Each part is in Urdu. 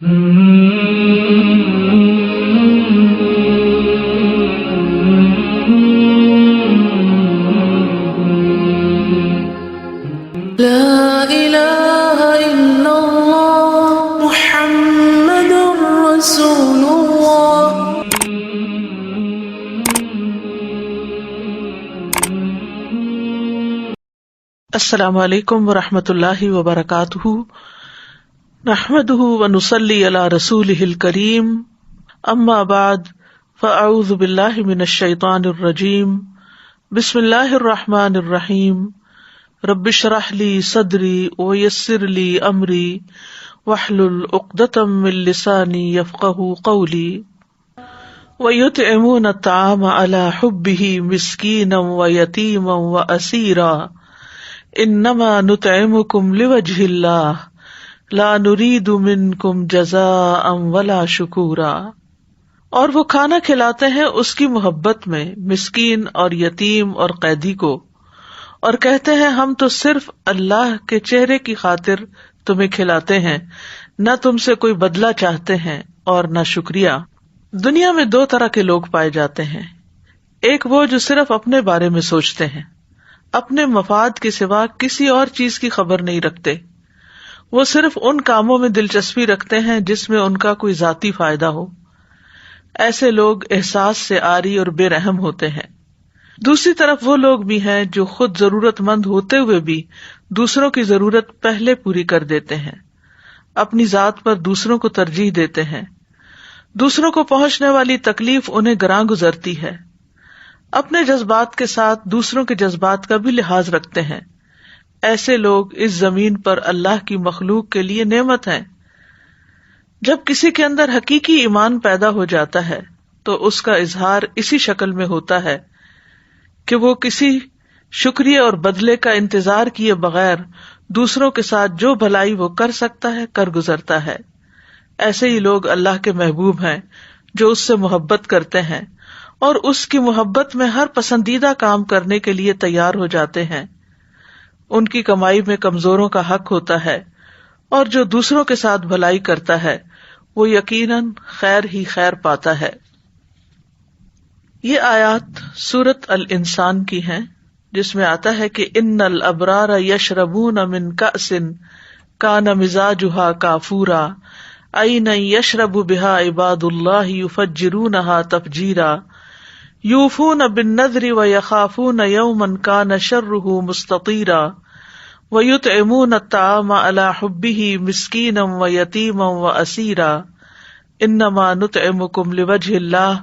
لا إله إلا الله محمد رسول الله. السلام علیکم ورحمۃ اللہ وبرکاتہ. نحمده ونصلی علی رسولہ الکریم. اما بعد فاعوذ باللہ من الشیطان الرجیم. بسم اللہ الرحمن الرحیم. رب اشرح لی صدری ویسر لی امری واحلل عقدۃ من لسانی یفقہوا قولی. ویطعمون الطعام علی حبہ مسکینا ویتیما واسیرا انما نطعمکم لوجہ اللہ لا نرید منکم جزاء ولا شکورا. اور وہ کھانا کھلاتے ہیں اس کی محبت میں مسکین اور یتیم اور قیدی کو، اور کہتے ہیں ہم تو صرف اللہ کے چہرے کی خاطر تمہیں کھلاتے ہیں، نہ تم سے کوئی بدلہ چاہتے ہیں اور نہ شکریہ. دنیا میں دو طرح کے لوگ پائے جاتے ہیں. ایک وہ جو صرف اپنے بارے میں سوچتے ہیں، اپنے مفاد کے سوا کسی اور چیز کی خبر نہیں رکھتے. وہ صرف ان کاموں میں دلچسپی رکھتے ہیں جس میں ان کا کوئی ذاتی فائدہ ہو. ایسے لوگ احساس سے عاری اور بے رحم ہوتے ہیں. دوسری طرف وہ لوگ بھی ہیں جو خود ضرورت مند ہوتے ہوئے بھی دوسروں کی ضرورت پہلے پوری کر دیتے ہیں، اپنی ذات پر دوسروں کو ترجیح دیتے ہیں. دوسروں کو پہنچنے والی تکلیف انہیں گراں گزرتی ہے. اپنے جذبات کے ساتھ دوسروں کے جذبات کا بھی لحاظ رکھتے ہیں. ایسے لوگ اس زمین پر اللہ کی مخلوق کے لیے نعمت ہیں. جب کسی کے اندر حقیقی ایمان پیدا ہو جاتا ہے تو اس کا اظہار اسی شکل میں ہوتا ہے کہ وہ کسی شکریہ اور بدلے کا انتظار کیے بغیر دوسروں کے ساتھ جو بھلائی وہ کر سکتا ہے کر گزرتا ہے. ایسے ہی لوگ اللہ کے محبوب ہیں جو اس سے محبت کرتے ہیں اور اس کی محبت میں ہر پسندیدہ کام کرنے کے لیے تیار ہو جاتے ہیں. ان کی کمائی میں کمزوروں کا حق ہوتا ہے، اور جو دوسروں کے ساتھ بھلائی کرتا ہے وہ یقیناً خیر ہی خیر پاتا ہے. یہ آیات سورۃ الانسان کی ہیں، جس میں آتا ہے کہ ان الابرار یشربون من کأس کان مزاجها کافورا عین یشرب بها عباد اللہ یفجرونها تفجیرا یوفون بالنذر ویخافون یوما کان شرہ مستطیرا ویطعمون الطعام علی حبہ مسکینا ویتیما واسیرا انما نطعمکم لوجہ اللہ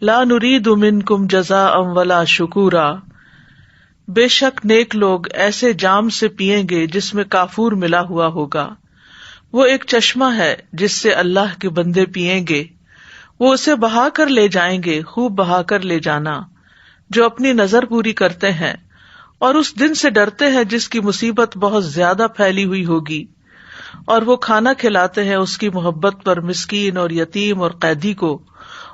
لا نرید منکم جزاء ولا شکورا. بے شک نیک لوگ ایسے جام سے پیئیں گے جس میں کافور ملا ہوا ہوگا. وہ ایک چشمہ ہے جس سے اللہ کے بندے پیئیں گے. وہ اسے بہا کر لے جائیں گے، خوب بہا کر لے جانا. جو اپنی نظر پوری کرتے ہیں اور اس دن سے ڈرتے ہیں جس کی مصیبت بہت زیادہ پھیلی ہوئی ہوگی، اور وہ کھانا کھلاتے ہیں اس کی محبت پر مسکین اور یتیم اور قیدی کو،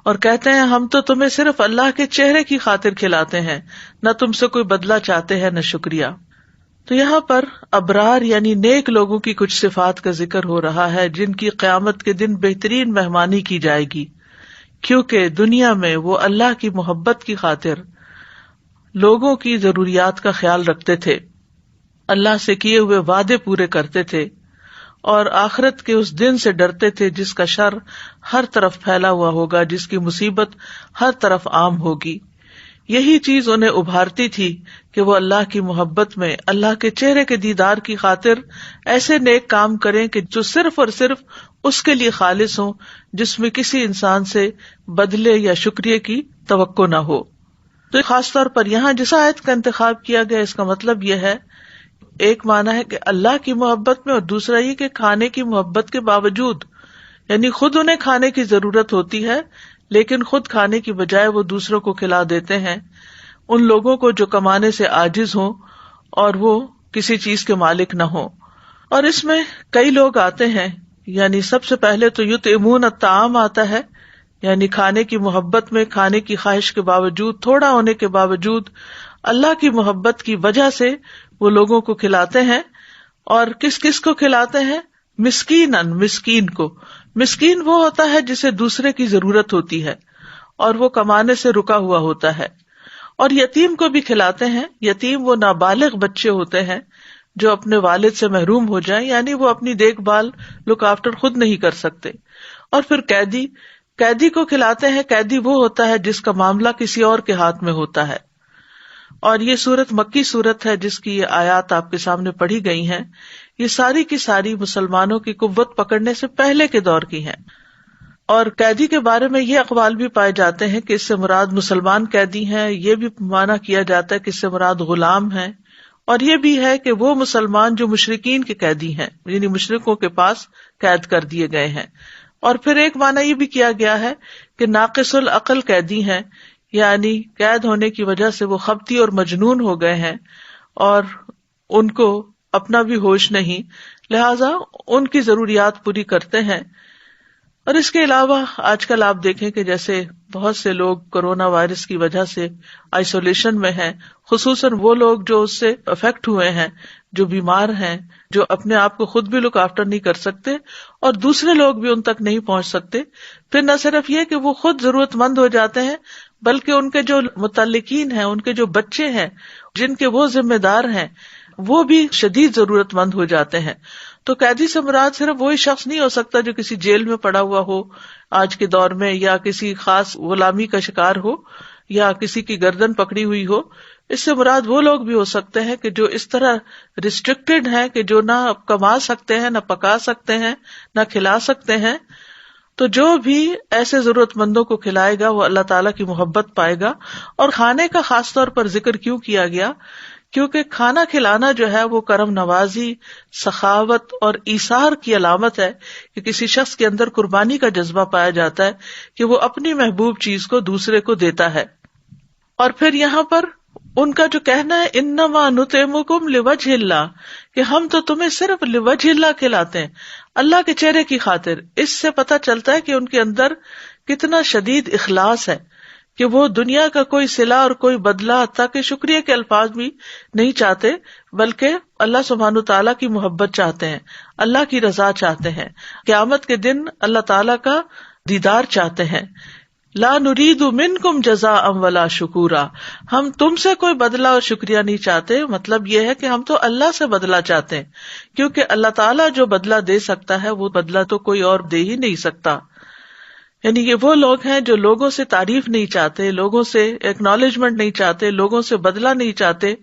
اور کہتے ہیں ہم تو تمہیں صرف اللہ کے چہرے کی خاطر کھلاتے ہیں، نہ تم سے کوئی بدلہ چاہتے ہیں نہ شکریہ. تو یہاں پر ابرار یعنی نیک لوگوں کی کچھ صفات کا ذکر ہو رہا ہے جن کی قیامت کے دن بہترین مہمانی کی جائے گی، کیونکہ دنیا میں وہ اللہ کی محبت کی خاطر لوگوں کی ضروریات کا خیال رکھتے تھے، اللہ سے کیے ہوئے وعدے پورے کرتے تھے، اور آخرت کے اس دن سے ڈرتے تھے جس کا شر ہر طرف پھیلا ہوا ہوگا، جس کی مصیبت ہر طرف عام ہوگی. یہی چیز انہیں ابھارتی تھی کہ وہ اللہ کی محبت میں اللہ کے چہرے کے دیدار کی خاطر ایسے نیک کام کریں کہ جو صرف اور صرف اس کے لیے خالص ہوں، جس میں کسی انسان سے بدلے یا شکریہ کی توقع نہ ہو. تو خاص طور پر یہاں جس آیت کا انتخاب کیا گیا اس کا مطلب یہ ہے، ایک معنی ہے کہ اللہ کی محبت میں، اور دوسرا یہ کہ کھانے کی محبت کے باوجود، یعنی خود انہیں کھانے کی ضرورت ہوتی ہے لیکن خود کھانے کی بجائے وہ دوسروں کو کھلا دیتے ہیں، ان لوگوں کو جو کمانے سے عاجز ہوں اور وہ کسی چیز کے مالک نہ ہوں. اور اس میں کئی لوگ آتے ہیں، یعنی سب سے پہلے تو یطعمون الطعام آتا ہے، یعنی کھانے کی محبت میں کھانے کی خواہش کے باوجود، تھوڑا ہونے کے باوجود اللہ کی محبت کی وجہ سے وہ لوگوں کو کھلاتے ہیں. اور کس کس کو کھلاتے ہیں؟ مسکینن، مسکین کو. مسکین وہ ہوتا ہے جسے دوسرے کی ضرورت ہوتی ہے اور وہ کمانے سے رکا ہوا ہوتا ہے. اور یتیم کو بھی کھلاتے ہیں. یتیم وہ نابالغ بچے ہوتے ہیں جو اپنے والد سے محروم ہو جائیں، یعنی وہ اپنی دیکھ بھال لک آفٹر خود نہیں کر سکتے. اور پھر قیدی کو کھلاتے ہیں. قیدی وہ ہوتا ہے جس کا معاملہ کسی اور کے ہاتھ میں ہوتا ہے. اور یہ سورت مکی سورت ہے جس کی یہ آیات آپ کے سامنے پڑھی گئی ہیں، یہ ساری کی ساری مسلمانوں کی قوت پکڑنے سے پہلے کے دور کی ہیں. اور قیدی کے بارے میں یہ اقوال بھی پائے جاتے ہیں کہ اس سے مراد مسلمان قیدی ہیں، یہ بھی مانا کیا جاتا ہے کہ اس سے مراد غلام ہیں، اور یہ بھی ہے کہ وہ مسلمان جو مشرکین کے قیدی ہیں، یعنی مشرکوں کے پاس قید کر دیے گئے ہیں. اور پھر ایک معنی یہ بھی کیا گیا ہے کہ ناقص العقل قیدی ہیں، یعنی قید ہونے کی وجہ سے وہ خبتی اور مجنون ہو گئے ہیں اور ان کو اپنا بھی ہوش نہیں، لہذا ان کی ضروریات پوری کرتے ہیں. اور اس کے علاوہ آج کل آپ دیکھیں کہ جیسے بہت سے لوگ کرونا وائرس کی وجہ سے آئسولیشن میں ہیں، خصوصاً وہ لوگ جو اس سے افیکٹ ہوئے ہیں، جو بیمار ہیں، جو اپنے آپ کو خود بھی لک آفٹر نہیں کر سکتے اور دوسرے لوگ بھی ان تک نہیں پہنچ سکتے. پھر نہ صرف یہ کہ وہ خود ضرورت مند ہو جاتے ہیں بلکہ ان کے جو متعلقین ہیں، ان کے جو بچے ہیں جن کے وہ ذمہ دار ہیں، وہ بھی شدید ضرورت مند ہو جاتے ہیں. تو قیدی سے مراد صرف وہی شخص نہیں ہو سکتا جو کسی جیل میں پڑا ہوا ہو آج کے دور میں، یا کسی خاص غلامی کا شکار ہو، یا کسی کی گردن پکڑی ہوئی ہو. اس سے مراد وہ لوگ بھی ہو سکتے ہیں کہ جو اس طرح ریسٹرکٹیڈ ہیں کہ جو نہ کما سکتے ہیں، نہ پکا سکتے ہیں، نہ کھلا سکتے ہیں. تو جو بھی ایسے ضرورت مندوں کو کھلائے گا وہ اللہ تعالیٰ کی محبت پائے گا. اور کھانے کا خاص طور پر ذکر کیوں کیا گیا؟ کیونکہ کھانا کھلانا جو ہے وہ کرم نوازی، سخاوت اور ایثار کی علامت ہے کہ کسی شخص کے اندر قربانی کا جذبہ پایا جاتا ہے کہ وہ اپنی محبوب چیز کو دوسرے کو دیتا ہے. اور پھر یہاں پر ان کا جو کہنا ہے انما نطعمکم لوجہ اللہ، کہ ہم تو تمہیں صرف لوجہ اللہ کھلاتے ہیں، اللہ کے چہرے کی خاطر. اس سے پتہ چلتا ہے کہ ان کے اندر کتنا شدید اخلاص ہے کہ وہ دنیا کا کوئی صلہ اور کوئی بدلہ، حتیٰ کہ شکریہ کے الفاظ بھی نہیں چاہتے، بلکہ اللہ سبحانہ تعالیٰ کی محبت چاہتے ہیں، اللہ کی رضا چاہتے ہیں، قیامت کے دن اللہ تعالیٰ کا دیدار چاہتے ہیں. لا نرید منکم جزاء ولا شکورا، ہم تم سے کوئی بدلہ اور شکریہ نہیں چاہتے. مطلب یہ ہے کہ ہم تو اللہ سے بدلہ چاہتے ہیں، کیونکہ اللہ تعالیٰ جو بدلہ دے سکتا ہے وہ بدلہ تو کوئی اور دے ہی نہیں سکتا. یعنی یہ وہ لوگ ہیں جو لوگوں سے تعریف نہیں چاہتے، لوگوں سے ایکنالجمنٹ نہیں چاہتے، لوگوں سے بدلہ نہیں چاہتے،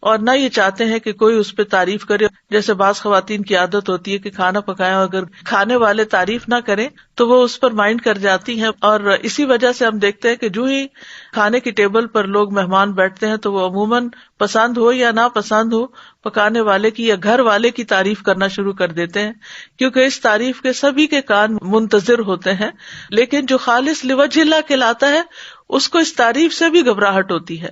اور نہ یہ چاہتے ہیں کہ کوئی اس پہ تعریف کرے. جیسے بعض خواتین کی عادت ہوتی ہے کہ کھانا پکایا اگر کھانے والے تعریف نہ کریں تو وہ اس پر مائنڈ کر جاتی ہیں. اور اسی وجہ سے ہم دیکھتے ہیں کہ جو ہی کھانے کی ٹیبل پر لوگ مہمان بیٹھتے ہیں تو وہ عموماً پسند ہو یا نہ پسند ہو پکانے والے کی یا گھر والے کی تعریف کرنا شروع کر دیتے ہیں، کیونکہ اس تعریف کے سبھی کے کان منتظر ہوتے ہیں. لیکن جو خالص لوجہ اللہ کہلاتا ہے اس کو اس تعریف سے بھی گھبراہٹ ہوتی ہے،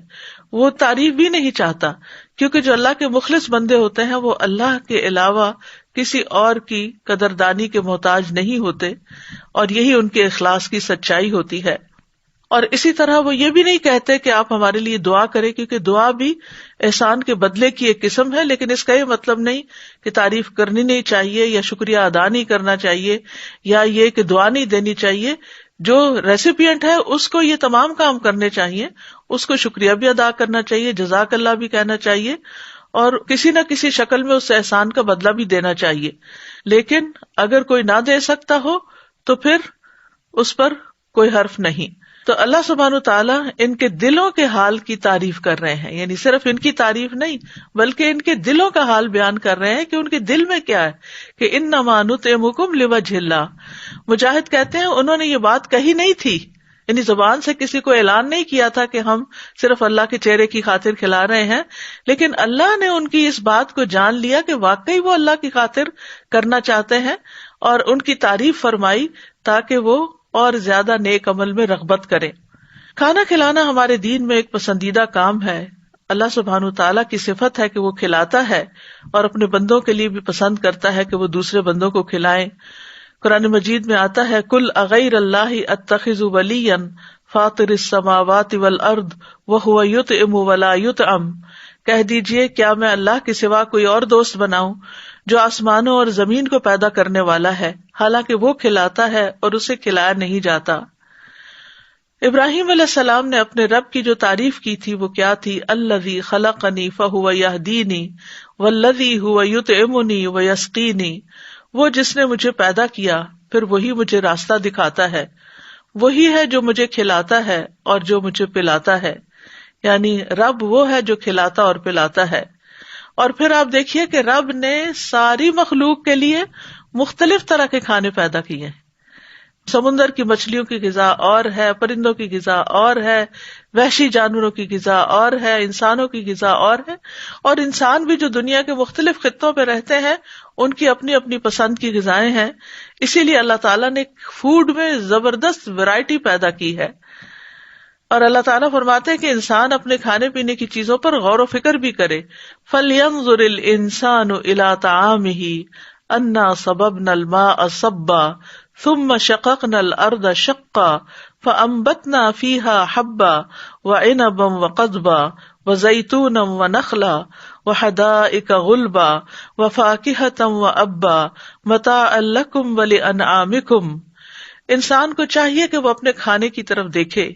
وہ تعریف بھی نہیں چاہتا، کیونکہ جو اللہ کے مخلص بندے ہوتے ہیں وہ اللہ کے علاوہ کسی اور کی قدردانی کے محتاج نہیں ہوتے، اور یہی ان کے اخلاص کی سچائی ہوتی ہے. اور اسی طرح وہ یہ بھی نہیں کہتے کہ آپ ہمارے لیے دعا کریں، کیونکہ دعا بھی احسان کے بدلے کی ایک قسم ہے، لیکن اس کا یہ مطلب نہیں کہ تعریف کرنی نہیں چاہیے یا شکریہ ادا نہیں کرنا چاہیے یا یہ کہ دعا نہیں دینی چاہیے. جو ریسیپینٹ ہے اس کو یہ تمام کام کرنے چاہیے، اس کو شکریہ بھی ادا کرنا چاہیے، جزاک اللہ بھی کہنا چاہیے، اور کسی نہ کسی شکل میں اس احسان کا بدلہ بھی دینا چاہیے. لیکن اگر کوئی نہ دے سکتا ہو تو پھر اس پر کوئی حرف نہیں. تو اللہ سبحانہ تعالیٰ ان کے دلوں کے حال کی تعریف کر رہے ہیں، یعنی صرف ان کی تعریف نہیں بلکہ ان کے دلوں کا حال بیان کر رہے ہیں کہ ان کے دل میں کیا ہے، کہ انما نطعمکم لوجہ اللہ. مجاہد کہتے ہیں انہوں نے یہ بات کہی نہیں تھی، یعنی زبان سے کسی کو اعلان نہیں کیا تھا کہ ہم صرف اللہ کے چہرے کی خاطر کھلا رہے ہیں، لیکن اللہ نے ان کی اس بات کو جان لیا کہ واقعی وہ اللہ کی خاطر کرنا چاہتے ہیں، اور ان کی تعریف فرمائی تاکہ وہ اور زیادہ نیک عمل میں رغبت کریں. کھانا کھلانا ہمارے دین میں ایک پسندیدہ کام ہے. اللہ سبحانہ تعالیٰ کی صفت ہے کہ وہ کھلاتا ہے اور اپنے بندوں کے لیے بھی پسند کرتا ہے کہ وہ دوسرے بندوں کو کھلائیں. قرآن مجید میں آتا ہے قل اغیر اللہ اتخذ ولیا فاطر السماوات والارض وہو یطعم ولا یطعم، کہہ دیجئے کیا میں اللہ کے سوا کوئی اور دوست بناؤں جو آسمانوں اور زمین کو پیدا کرنے والا ہے، حالانکہ وہ کھلاتا ہے اور اسے کھلایا نہیں جاتا۔ ابراہیم علیہ السلام نے اپنے رب کی جو تعریف کی تھی وہ کیا تھی؟ الذی خلقنی فہو یہدینی والذی هو یطعمنی ویسقینی، وہ جس نے مجھے پیدا کیا پھر وہی مجھے راستہ دکھاتا ہے، وہی ہے جو مجھے کھلاتا ہے اور جو مجھے پلاتا ہے، یعنی رب وہ ہے جو کھلاتا اور پلاتا ہے۔ اور پھر آپ دیکھیے کہ رب نے ساری مخلوق کے لیے مختلف طرح کے کھانے پیدا کیے ہیں۔ سمندر کی مچھلیوں کی غذا اور ہے، پرندوں کی غذا اور ہے، وحشی جانوروں کی غذا اور ہے، انسانوں کی غذا اور ہے، اور انسان بھی جو دنیا کے مختلف خطوں پہ رہتے ہیں ان کی اپنی اپنی پسند کی غذائیں ہیں۔ اسی لیے اللہ تعالیٰ نے فوڈ میں زبردست ویرائٹی پیدا کی ہے، اور اللہ تعالیٰ فرماتے ہیں کہ انسان اپنے کھانے پینے کی چیزوں پر غور و فکر بھی کرے۔ فَلْيَنظُرِ الْإِنسَانُ إِلَىٰ طَعَامِهِ أَنَّا صَبَبْنَا الْمَاءَ صَبًّا ثُمَّ شَقَقْنَا الْأَرْضَ شَقًّا فَأَنبَتْنَا فِيهَا حَبًّا وَعِنَبًا وَقَضْبًا وَزَيْتُونًا وَنَخْلًا وَحَدَائِقَ غُلْبًا وَفَاكِهَةً وَأَبًّا مَتَاعًا لَكُمْ وَلِأَنْعَامِكُمْ۔ انسان کو چاہیے کہ وہ اپنے کھانے کی طرف دیکھے۔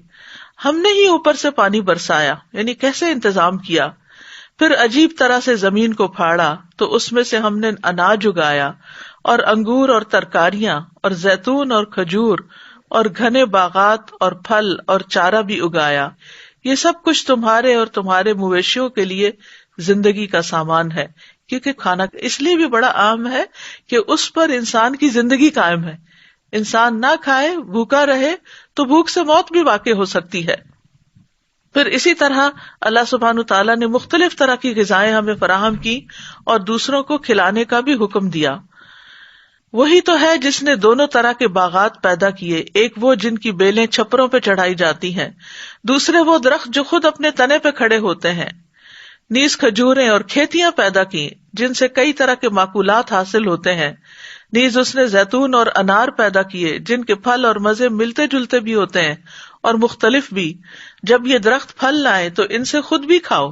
ہم نے ہی اوپر سے پانی برسایا، یعنی کیسے انتظام کیا، پھر عجیب طرح سے زمین کو پھاڑا تو اس میں سے ہم نے اناج اگایا اور انگور اور ترکاریاں اور زیتون اور کھجور اور گھنے باغات اور پھل اور چارہ بھی اگایا۔ یہ سب کچھ تمہارے اور تمہارے مویشیوں کے لیے زندگی کا سامان ہے، کیونکہ کھانا اس لیے بھی بڑا عام ہے کہ اس پر انسان کی زندگی قائم ہے۔ انسان نہ کھائے، بھوکا رہے تو بھوک سے موت بھی واقع ہو سکتی ہے۔ پھر اسی طرح اللہ سبحانہ تعالیٰ نے مختلف طرح کی غذائیں ہمیں فراہم کی اور دوسروں کو کھلانے کا بھی حکم دیا۔ وہی تو ہے جس نے دونوں طرح کے باغات پیدا کیے، ایک وہ جن کی بیلیں چھپروں پہ چڑھائی جاتی ہیں، دوسرے وہ درخت جو خود اپنے تنے پہ کھڑے ہوتے ہیں۔ نیز کھجوریں اور کھیتیاں پیدا کی جن سے کئی طرح کے معقولات حاصل ہوتے ہیں۔ نیز اس نے زیتون اور انار پیدا کیے جن کے پھل اور مزے ملتے جلتے بھی ہوتے ہیں اور مختلف بھی۔ جب یہ درخت پھل لائیں تو ان سے خود بھی کھاؤ،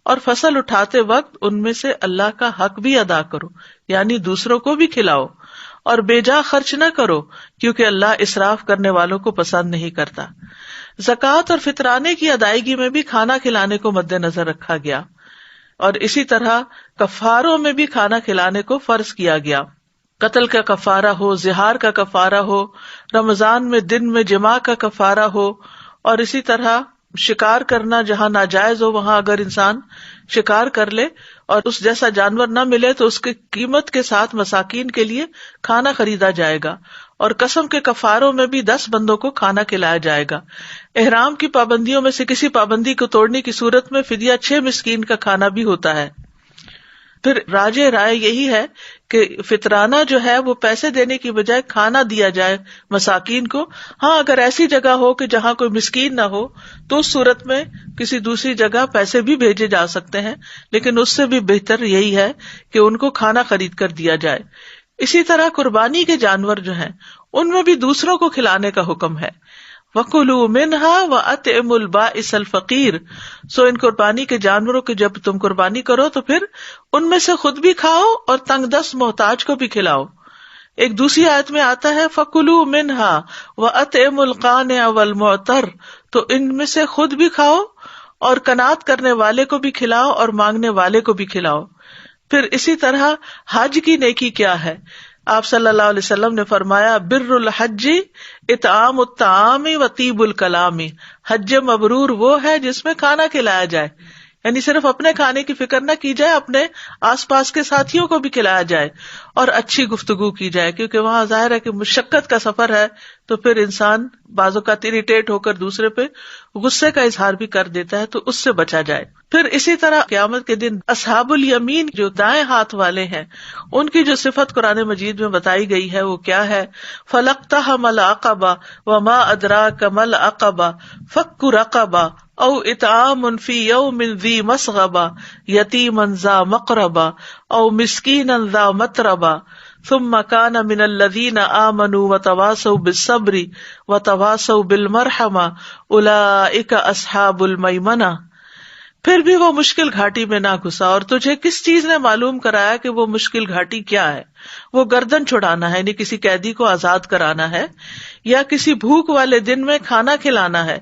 اور فصل اٹھاتے وقت ان میں سے اللہ کا حق بھی ادا کرو، یعنی دوسروں کو بھی کھلاؤ، اور بے جا خرچ نہ کرو کیونکہ اللہ اسراف کرنے والوں کو پسند نہیں کرتا۔ زکوٰۃ اور فطرانے کی ادائیگی میں بھی کھانا کھلانے کو مد نظر رکھا گیا، اور اسی طرح کفاروں میں بھی کھانا کھلانے کو فرض کیا گیا۔ قتل کا کفارہ ہو، زہار کا کفارہ ہو، رمضان میں دن میں جماع کا کفارہ ہو، اور اسی طرح شکار کرنا جہاں ناجائز ہو وہاں اگر انسان شکار کر لے اور اس جیسا جانور نہ ملے تو اس کی قیمت کے ساتھ مساکین کے لیے کھانا خریدا جائے گا، اور قسم کے کفاروں میں بھی 10 بندوں کو کھانا کھلایا جائے گا۔ احرام کی پابندیوں میں سے کسی پابندی کو توڑنے کی صورت میں فدیہ 6 مسکین کا کھانا بھی ہوتا ہے۔ پھر راجح رائے یہی ہے کہ فطرانہ جو ہے وہ پیسے دینے کی بجائے کھانا دیا جائے مساکین کو۔ ہاں اگر ایسی جگہ ہو کہ جہاں کوئی مسکین نہ ہو تو اس صورت میں کسی دوسری جگہ پیسے بھی بھیجے جا سکتے ہیں، لیکن اس سے بھی بہتر یہی ہے کہ ان کو کھانا خرید کر دیا جائے۔ اسی طرح قربانی کے جانور جو ہیں ان میں بھی دوسروں کو کھلانے کا حکم ہے۔ وَكُلُوا مِنْهَا وَأَطْعِمُوا الْبَائِسَ الْفَقِيرَ، سو ان قربانی کے جانوروں کی جب تم قربانی کرو تو پھر ان میں سے خود بھی کھاؤ اور تنگ دست محتاج کو بھی کھلاؤ۔ ایک دوسری آیت میں آتا ہے فَكُلُوا مِنْهَا وَأَطْعِمُوا الْقَانِعَ وَالْمُعْتَرَّ، تو ان میں سے خود بھی کھاؤ اور قناعت کرنے والے کو بھی کھلاؤ اور مانگنے والے کو بھی کھلاؤ۔ پھر اسی طرح حج کی نیکی کیا ہے؟ آپ صلی اللہ علیہ وسلم نے فرمایا بر الحج اطعام الطعام و طیب الکلام، حج مبرور وہ ہے جس میں کھانا کھلایا جائے، یعنی صرف اپنے کھانے کی فکر نہ کی جائے، اپنے آس پاس کے ساتھیوں کو بھی کھلایا جائے اور اچھی گفتگو کی جائے، کیونکہ وہاں ظاہر ہے کہ مشقت کا سفر ہے تو پھر انسان بعض اوقات اریٹیٹ ہو کر دوسرے پہ غصے کا اظہار بھی کر دیتا ہے، تو اس سے بچا جائے۔ پھر اسی طرح قیامت کے دن اصحاب الیمین جو دائیں ہاتھ والے ہیں ان کی جو صفت قرآن مجید میں بتائی گئی ہے وہ کیا ہے؟ فَلَقْتَحَمَ الْعَقَبَةَ وَمَا أَدْرَاكَ مَا الْعَقَبَةُ فَكُّ رَقَبَةٍ او اطعام فی یوم ذی مسغبہ یتیما ذا مقربہ او مسکینا ذا متربہ ثم کان من الذین آمنوا وتواصوا بالصبر وتواصوا بالمرحمہ اولئک اصحاب المیمنہ۔ پھر بھی وہ مشکل گھاٹی میں نہ گھسا، اور تجھے کس چیز نے معلوم کرایا کہ وہ مشکل گھاٹی کیا ہے؟ وہ گردن چھڑانا ہے، یعنی کسی قیدی کو آزاد کرانا ہے، یا کسی بھوک والے دن میں کھانا کھلانا ہے،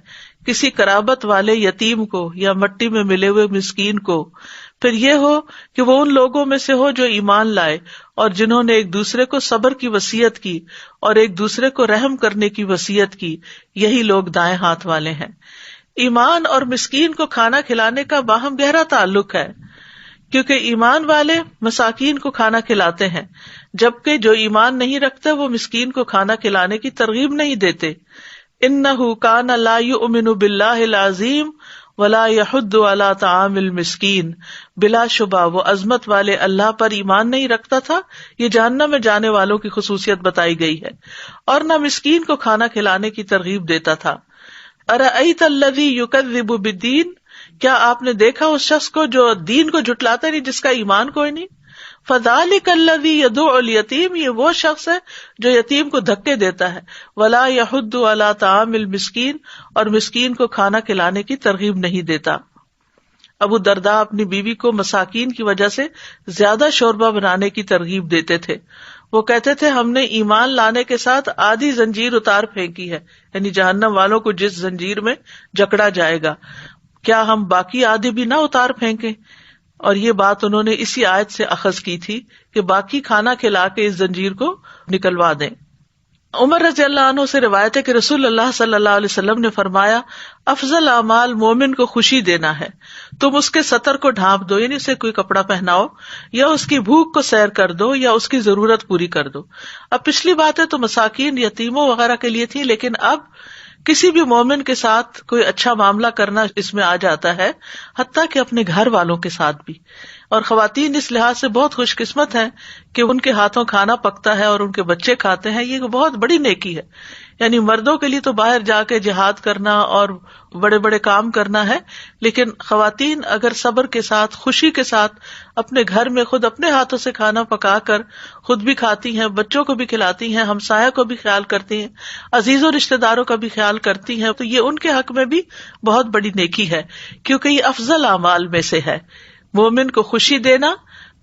کسی قرابت والے یتیم کو یا مٹی میں ملے ہوئے مسکین کو، پھر یہ ہو کہ وہ ان لوگوں میں سے ہو جو ایمان لائے اور جنہوں نے ایک دوسرے کو صبر کی وصیت کی اور ایک دوسرے کو رحم کرنے کی وصیت کی، یہی لوگ دائیں ہاتھ والے ہیں۔ ایمان اور مسکین کو کھانا کھلانے کا باہم گہرا تعلق ہے، کیونکہ ایمان والے مساکین کو کھانا کھلاتے ہیں، جبکہ جو ایمان نہیں رکھتے وہ مسکین کو کھانا کھلانے کی ترغیب نہیں دیتے۔ انہ کان لا یؤمن باللہ العظیم ولا یحض علی طعام المسکین، بلا شبہ وہ عظمت والے اللہ پر ایمان نہیں رکھتا تھا، یہ جہنم میں جانے والوں کی خصوصیت بتائی گئی ہے، اور نہ مسکین کو کھانا کھلانے کی ترغیب دیتا تھا۔ ارأیت الذی یکذب بالدین، کیا آپ نے دیکھا اس شخص کو جو دین کو جھٹلاتا نہیں، جس کا ایمان کوئی نہیں؟ فذلک الذی یدعو الیتیم، یہ وہ شخص ہے جو یتیم کو دھکے دیتا ہے، ولا یحض علی طعام المسکین، اور مسکین کو کھانا کھلانے کی ترغیب نہیں دیتا۔ ابو درداء اپنی بیوی کو مساکین کی وجہ سے زیادہ شوربہ بنانے کی ترغیب دیتے تھے۔ وہ کہتے تھے ہم نے ایمان لانے کے ساتھ آدھی زنجیر اتار پھینکی ہے، یعنی جہنم والوں کو جس زنجیر میں جکڑا جائے گا، کیا ہم باقی آدھی بھی نہ اتار پھینکیں؟ اور یہ بات انہوں نے اسی آیت سے اخذ کی تھی کہ باقی کھانا کھلا کے اس زنجیر کو نکلوا دیں۔ عمر رضی اللہ عنہ سے روایت ہے کہ رسول اللہ صلی اللہ علیہ وسلم نے فرمایا، افضل اعمال مومن کو خوشی دینا ہے، تم اس کے سطر کو ڈھانپ دو، یعنی اسے کوئی کپڑا پہناؤ، یا اس کی بھوک کو سیر کر دو، یا اس کی ضرورت پوری کر دو۔ اب پچھلی باتیں تو مساکین، یتیموں وغیرہ کے لیے تھی، لیکن اب کسی بھی مومن کے ساتھ کوئی اچھا معاملہ کرنا اس میں آ جاتا ہے، حتیٰ کہ اپنے گھر والوں کے ساتھ بھی۔ اور خواتین اس لحاظ سے بہت خوش قسمت ہیں کہ ان کے ہاتھوں کھانا پکتا ہے اور ان کے بچے کھاتے ہیں، یہ بہت بڑی نیکی ہے۔ یعنی مردوں کے لیے تو باہر جا کے جہاد کرنا اور بڑے بڑے کام کرنا ہے، لیکن خواتین اگر صبر کے ساتھ، خوشی کے ساتھ اپنے گھر میں خود اپنے ہاتھوں سے کھانا پکا کر خود بھی کھاتی ہیں، بچوں کو بھی کھلاتی ہیں، ہمسایہ کو بھی خیال کرتی ہیں، عزیز و رشتہ داروں کا بھی خیال کرتی ہیں، تو یہ ان کے حق میں بھی بہت بڑی نیکی ہے، کیونکہ یہ افضل اعمال میں سے ہے۔ مومن کو خوشی دینا،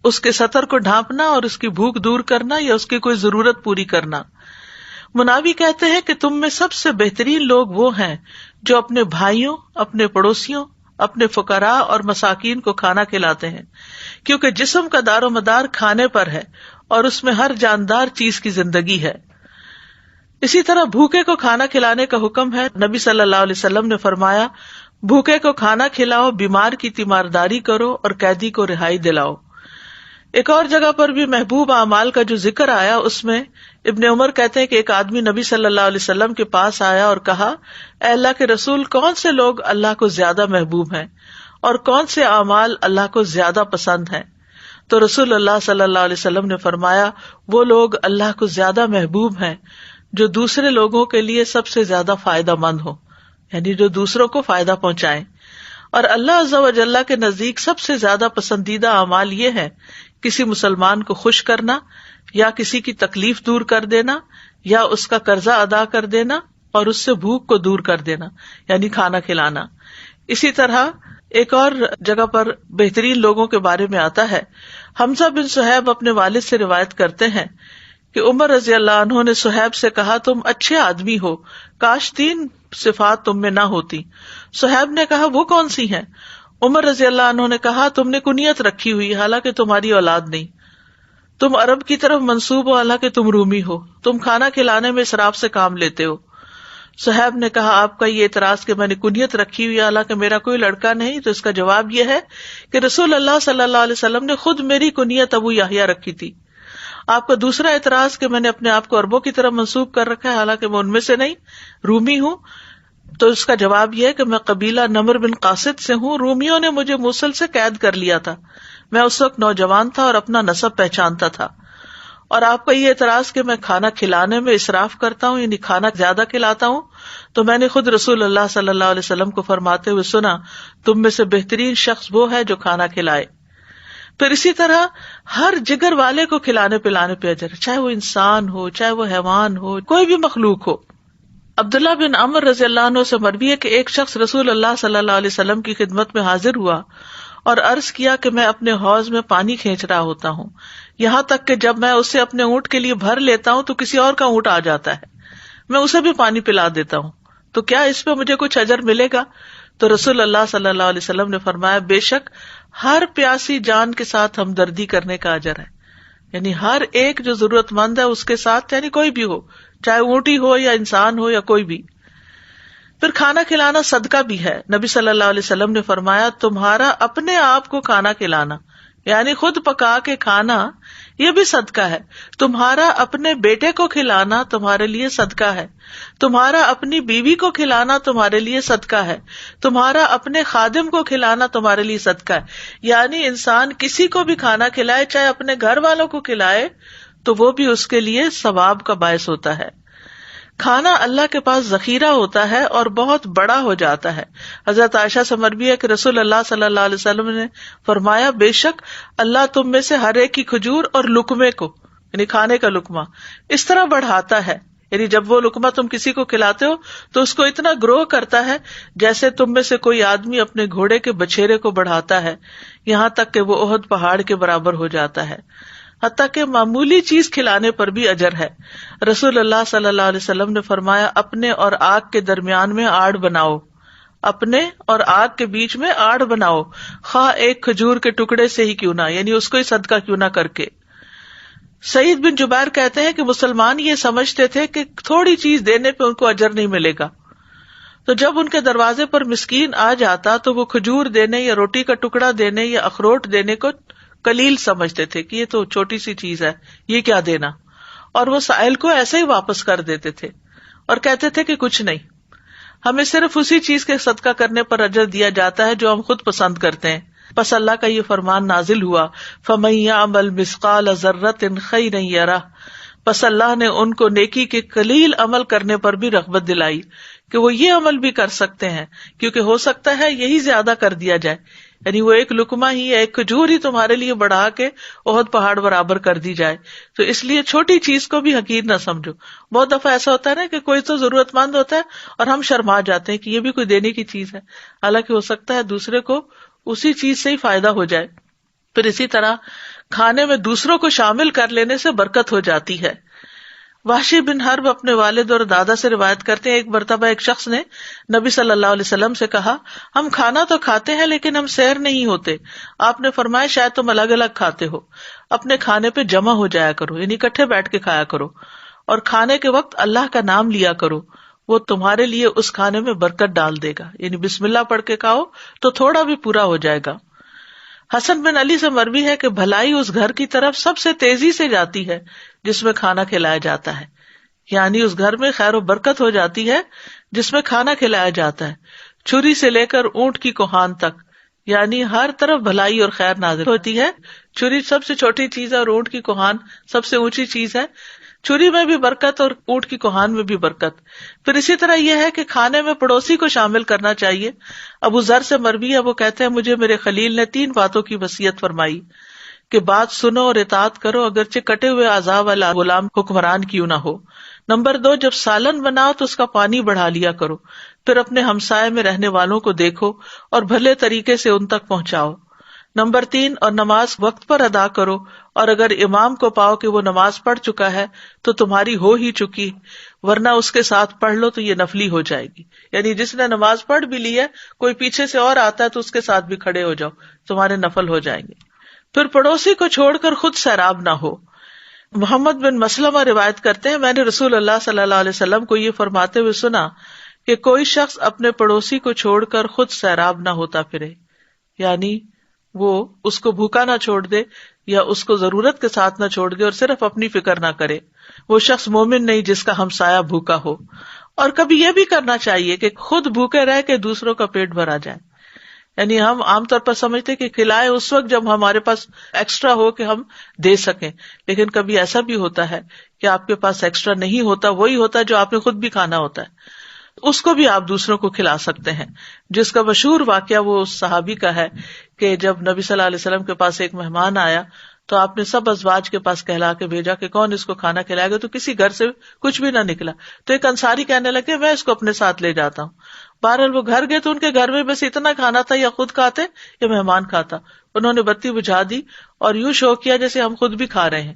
اس کے سطر کو ڈھانپنا اور اس کی بھوک دور کرنا یا اس کی کوئی ضرورت پوری کرنا۔ مناوی کہتے ہیں کہ تم میں سب سے بہترین لوگ وہ ہیں جو اپنے بھائیوں، اپنے پڑوسیوں، اپنے فقراء اور مساکین کو کھانا کھلاتے ہیں، کیونکہ جسم کا دار و مدار کھانے پر ہے اور اس میں ہر جاندار چیز کی زندگی ہے۔ اسی طرح بھوکے کو کھانا کھلانے کا حکم ہے۔ نبی صلی اللہ علیہ وسلم نے فرمایا، بھوکے کو کھانا کھلاؤ، بیمار کی تیمارداری کرو اور قیدی کو رہائی دلاؤ۔ ایک اور جگہ پر بھی محبوب اعمال کا جو ذکر آیا، اس میں ابن عمر کہتے ہیں کہ ایک آدمی نبی صلی اللہ علیہ وسلم کے پاس آیا اور کہا، اے اللہ کے رسول، کون سے لوگ اللہ کو زیادہ محبوب ہیں اور کون سے اعمال اللہ کو زیادہ پسند ہیں؟ تو رسول اللہ صلی اللہ علیہ وسلم نے فرمایا، وہ لوگ اللہ کو زیادہ محبوب ہیں جو دوسرے لوگوں کے لیے سب سے زیادہ فائدہ مند ہو، یعنی جو دوسروں کو فائدہ پہنچائیں۔ اور اللہ عز و جل کے نزدیک سب سے زیادہ پسندیدہ اعمال یہ ہے، کسی مسلمان کو خوش کرنا، یا کسی کی تکلیف دور کر دینا، یا اس کا قرضہ ادا کر دینا اور اس سے بھوک کو دور کر دینا، یعنی کھانا کھلانا۔ اسی طرح ایک اور جگہ پر بہترین لوگوں کے بارے میں آتا ہے۔ حمزہ بن صہیب اپنے والد سے روایت کرتے ہیں کہ عمر رضی اللہ عنہ نے صہیب سے کہا، تم اچھے آدمی ہو، کاش 3 صفات تم میں نہ ہوتی۔ صہیب نے کہا، وہ کون سی ہیں؟ عمر رضی اللہ عنہ نے کہا، تم نے کنیت رکھی ہوئی حالانکہ تمہاری اولاد نہیں، تم عرب کی طرف منسوب ہو حالانکہ تم رومی ہو، تم کھانا کھلانے میں اسراف سے کام لیتے ہو۔ صہیب نے کہا، آپ کا یہ اعتراض کہ میں نے کنیت رکھی ہوئی حالانکہ میرا کوئی لڑکا نہیں، تو اس کا جواب یہ ہے کہ رسول اللہ صلی اللہ علیہ وسلم نے خود میری کنیت ابو یحییٰ رکھی تھی۔ آپ کا دوسرا اعتراض کہ میں نے اپنے آپ کو عربوں کی طرف منسوب کر رکھا ہے حالانکہ میں ان میں سے نہیں، رومی ہوں، تو اس کا جواب یہ ہے کہ میں قبیلہ نمر بن قاصد سے ہوں، رومیوں نے مجھے موصل سے قید کر لیا تھا، میں اس وقت نوجوان تھا اور اپنا نسب پہچانتا تھا۔ اور آپ کا یہ اعتراض کہ میں کھانا کھلانے میں اسراف کرتا ہوں، یعنی کھانا زیادہ کھلاتا ہوں، تو میں نے خود رسول اللہ صلی اللہ علیہ وسلم کو فرماتے ہوئے سنا، تم میں سے بہترین شخص وہ ہے جو کھانا کھلائے۔ پھر اسی طرح ہر جگر والے کو کھلانے پلانے پہ اجر، چاہے وہ انسان ہو، چاہے وہ حیوان ہو، کوئی بھی مخلوق ہو۔ عبداللہ بن عمر رضی اللہ عنہ سے مروی ہے کہ ایک شخص رسول اللہ صلی اللہ علیہ وسلم کی خدمت میں حاضر ہوا اور عرض کیا کہ میں اپنے حوض میں پانی کھینچ رہا ہوتا ہوں، یہاں تک کہ جب میں اسے اپنے اونٹ کے لیے بھر لیتا ہوں تو کسی اور کا اونٹ آ جاتا ہے، میں اسے بھی پانی پلا دیتا ہوں، تو کیا اس پہ مجھے کچھ اجر ملے گا؟ تو رسول اللہ صلی اللہ علیہ وسلم نے فرمایا، بے شک ہر پیاسی جان کے ساتھ ہمدردی کرنے کا اجر ہے، یعنی ہر ایک جو ضرورت مند ہے اس کے ساتھ، یعنی کوئی بھی ہو، چاہے اونٹی ہو یا انسان ہو یا کوئی بھی۔ پھر کھانا کھلانا صدقہ بھی ہے۔ نبی صلی اللہ علیہ وسلم نے فرمایا، تمہارا اپنے آپ کو کھانا کھلانا یعنی خود پکا کے کھانا یہ بھی صدقہ ہے، تمہارا اپنے بیٹے کو کھلانا تمہارے لیے صدقہ ہے، تمہارا اپنی بیوی کو کھلانا تمہارے لیے صدقہ ہے، تمہارا اپنے خادم کو کھلانا تمہارے لیے صدقہ ہے۔ یعنی انسان کسی کو بھی کھانا کھلائے، چاہے اپنے گھر والوں کو کھلائے، تو وہ بھی اس کے لیے ثواب کا باعث ہوتا ہے۔ کھانا اللہ کے پاس ذخیرہ ہوتا ہے اور بہت بڑا ہو جاتا ہے۔ حضرت عائشہ سے مروی ہے کہ رسول اللہ صلی اللہ علیہ وسلم نے فرمایا، بے شک اللہ تم میں سے ہر ایک کی کھجور اور لقمے کو، یعنی کھانے کا لقمہ، اس طرح بڑھاتا ہے، یعنی جب وہ لقمہ تم کسی کو کھلاتے ہو تو اس کو اتنا گرو کرتا ہے جیسے تم میں سے کوئی آدمی اپنے گھوڑے کے بچھیرے کو بڑھاتا ہے، یہاں تک کہ وہ احد پہاڑ کے برابر ہو جاتا ہے۔ حتیٰ کہ معمولی چیز کھلانے پر بھی اجر ہے۔ رسول اللہ صلی اللہ علیہ وسلم نے فرمایا، اپنے اور آگ کے درمیان میں آڑ بناؤ، اپنے اور آگ کے بیچ میں آڑ بناؤ، خواہ ایک کھجور کے ٹکڑے سے ہی کیوں نہ، یعنی اس کو ہی صدقہ کیوں نہ کر کے۔ سعید بن جبیر کہتے ہیں کہ مسلمان یہ سمجھتے تھے کہ تھوڑی چیز دینے پہ ان کو اجر نہیں ملے گا، تو جب ان کے دروازے پر مسکین آ جاتا تو وہ کھجور دینے یا روٹی کا ٹکڑا دینے یا اخروٹ دینے کو قلیل سمجھتے تھے کہ یہ تو چھوٹی سی چیز ہے، یہ کیا دینا، اور وہ سائل کو ایسے ہی واپس کر دیتے تھے اور کہتے تھے کہ کچھ نہیں، ہمیں صرف اسی چیز کے صدقہ کرنے پر اجر دیا جاتا ہے جو ہم خود پسند کرتے ہیں۔ پس اللہ کا یہ فرمان نازل ہوا، فَمَن يَعْمَلْ مِثْقَالَ ذَرَّةٍ خَيْرًا يَرَهُ، پس اللہ نے ان کو نیکی کے قلیل عمل کرنے پر بھی رغبت دلائی کہ وہ یہ عمل بھی کر سکتے ہیں، کیونکہ ہو سکتا ہے یہی زیادہ کر دیا جائے، یعنی وہ ایک لقمہ ہی، ایک کھجور ہی تمہارے لیے بڑھا کے احد پہاڑ برابر کر دی جائے، تو اس لیے چھوٹی چیز کو بھی حقیر نہ سمجھو۔ بہت دفعہ ایسا ہوتا ہے نا کہ کوئی تو ضرورت مند ہوتا ہے اور ہم شرما جاتے ہیں کہ یہ بھی کوئی دینے کی چیز ہے، حالانکہ ہو سکتا ہے دوسرے کو اسی چیز سے ہی فائدہ ہو جائے۔ پھر اسی طرح کھانے میں دوسروں کو شامل کر لینے سے برکت ہو جاتی ہے۔ وحشی بن حرب اپنے والد اور دادا سے روایت کرتے ہیں، ایک مرتبہ ایک شخص نے نبی صلی اللہ علیہ وسلم سے کہا، ہم کھانا تو کھاتے ہیں لیکن ہم سیر نہیں ہوتے۔ آپ نے فرمایا، شاید تم الگ الگ کھاتے ہو، اپنے کھانے پہ جمع ہو جایا کرو، یعنی اکٹھے بیٹھ کے کھایا کرو، اور کھانے کے وقت اللہ کا نام لیا کرو، وہ تمہارے لیے اس کھانے میں برکت ڈال دے گا، یعنی بسم اللہ پڑھ کے کھاؤ تو تھوڑا بھی پورا ہو جائے گا۔ حسن بن علی سے مروی ہے کہ بھلائی اس گھر کی طرف سب سے تیزی سے جاتی ہے جس میں کھانا کھلایا جاتا ہے، یعنی اس گھر میں خیر و برکت ہو جاتی ہے جس میں کھانا کھلایا جاتا ہے، چھری سے لے کر اونٹ کی کوہان تک، یعنی ہر طرف بھلائی اور خیر نازل ہوتی ہے۔ چھری سب سے چھوٹی چیز ہے اور اونٹ کی کوہان سب سے اونچی چیز ہے، چھری میں بھی برکت اور اونٹ کی کوہان میں بھی برکت۔ پھر اسی طرح یہ ہے کہ کھانے میں پڑوسی کو شامل کرنا چاہیے۔ ابو ذر سے مروی ہے، وہ کہتے ہیں، مجھے میرے خلیل نے 3 باتوں کی وصیت فرمائی کہ بات سنو اور اطاعت کرو اگرچہ کٹے ہوئے اعضاء والا غلام حکمران کیوں نہ ہو۔ نمبر 2، جب سالن بناؤ تو اس کا پانی بڑھا لیا کرو، پھر اپنے ہمسائے میں رہنے والوں کو دیکھو اور بھلے طریقے سے ان تک پہنچاؤ۔ نمبر 3، اور نماز وقت پر ادا کرو، اور اگر امام کو پاؤ کہ وہ نماز پڑھ چکا ہے تو تمہاری ہو ہی چکی، ورنہ اس کے ساتھ پڑھ لو تو یہ نفلی ہو جائے گی، یعنی جس نے نماز پڑھ بھی لی ہے کوئی پیچھے سے اور آتا ہے تو اس کے ساتھ بھی کھڑے ہو جاؤ، تمہارے نفل ہو جائیں گے۔ پھر پڑوسی کو چھوڑ کر خود سیراب نہ ہو۔ محمد بن مسلمہ روایت کرتے ہیں، میں نے رسول اللہ صلی اللہ علیہ وسلم کو یہ فرماتے ہوئے سنا کہ کوئی شخص اپنے پڑوسی کو چھوڑ کر خود سیراب نہ ہوتا پھرے، یعنی وہ اس کو بھوکا نہ چھوڑ دے یا اس کو ضرورت کے ساتھ نہ چھوڑ دے اور صرف اپنی فکر نہ کرے، وہ شخص مومن نہیں جس کا ہمسایہ بھوکا ہو۔ اور کبھی یہ بھی کرنا چاہیے کہ خود بھوکے رہ کے دوسروں کا پیٹ بھرا جائے، یعنی ہم عام طور پر سمجھتے کہ کھلائے اس وقت جب ہمارے پاس ایکسٹرا ہو کہ ہم دے سکیں، لیکن کبھی ایسا بھی ہوتا ہے کہ آپ کے پاس ایکسٹرا نہیں ہوتا، وہی ہوتا ہے جو آپ نے خود بھی کھانا ہوتا ہے، اس کو بھی آپ دوسروں کو کھلا سکتے ہیں۔ جس کا مشہور واقعہ وہ اس صحابی کا ہے کہ جب نبی صلی اللہ علیہ وسلم کے پاس ایک مہمان آیا تو آپ نے سب ازواج کے پاس کہلا کے بھیجا کہ کون اس کو کھانا کھلائے گا، تو کسی گھر سے کچھ بھی نہ نکلا. تو ایک انصاری کہنے لگے میں اس کو اپنے ساتھ لے جاتا ہوں. بہرحال وہ گھر گئے تو ان کے گھر میں بس اتنا کھانا تھا، یا خود کھاتے یا مہمان کھاتا. انہوں نے بتی بجھا دی اور یوں شو کیا جیسے ہم خود بھی کھا رہے ہیں،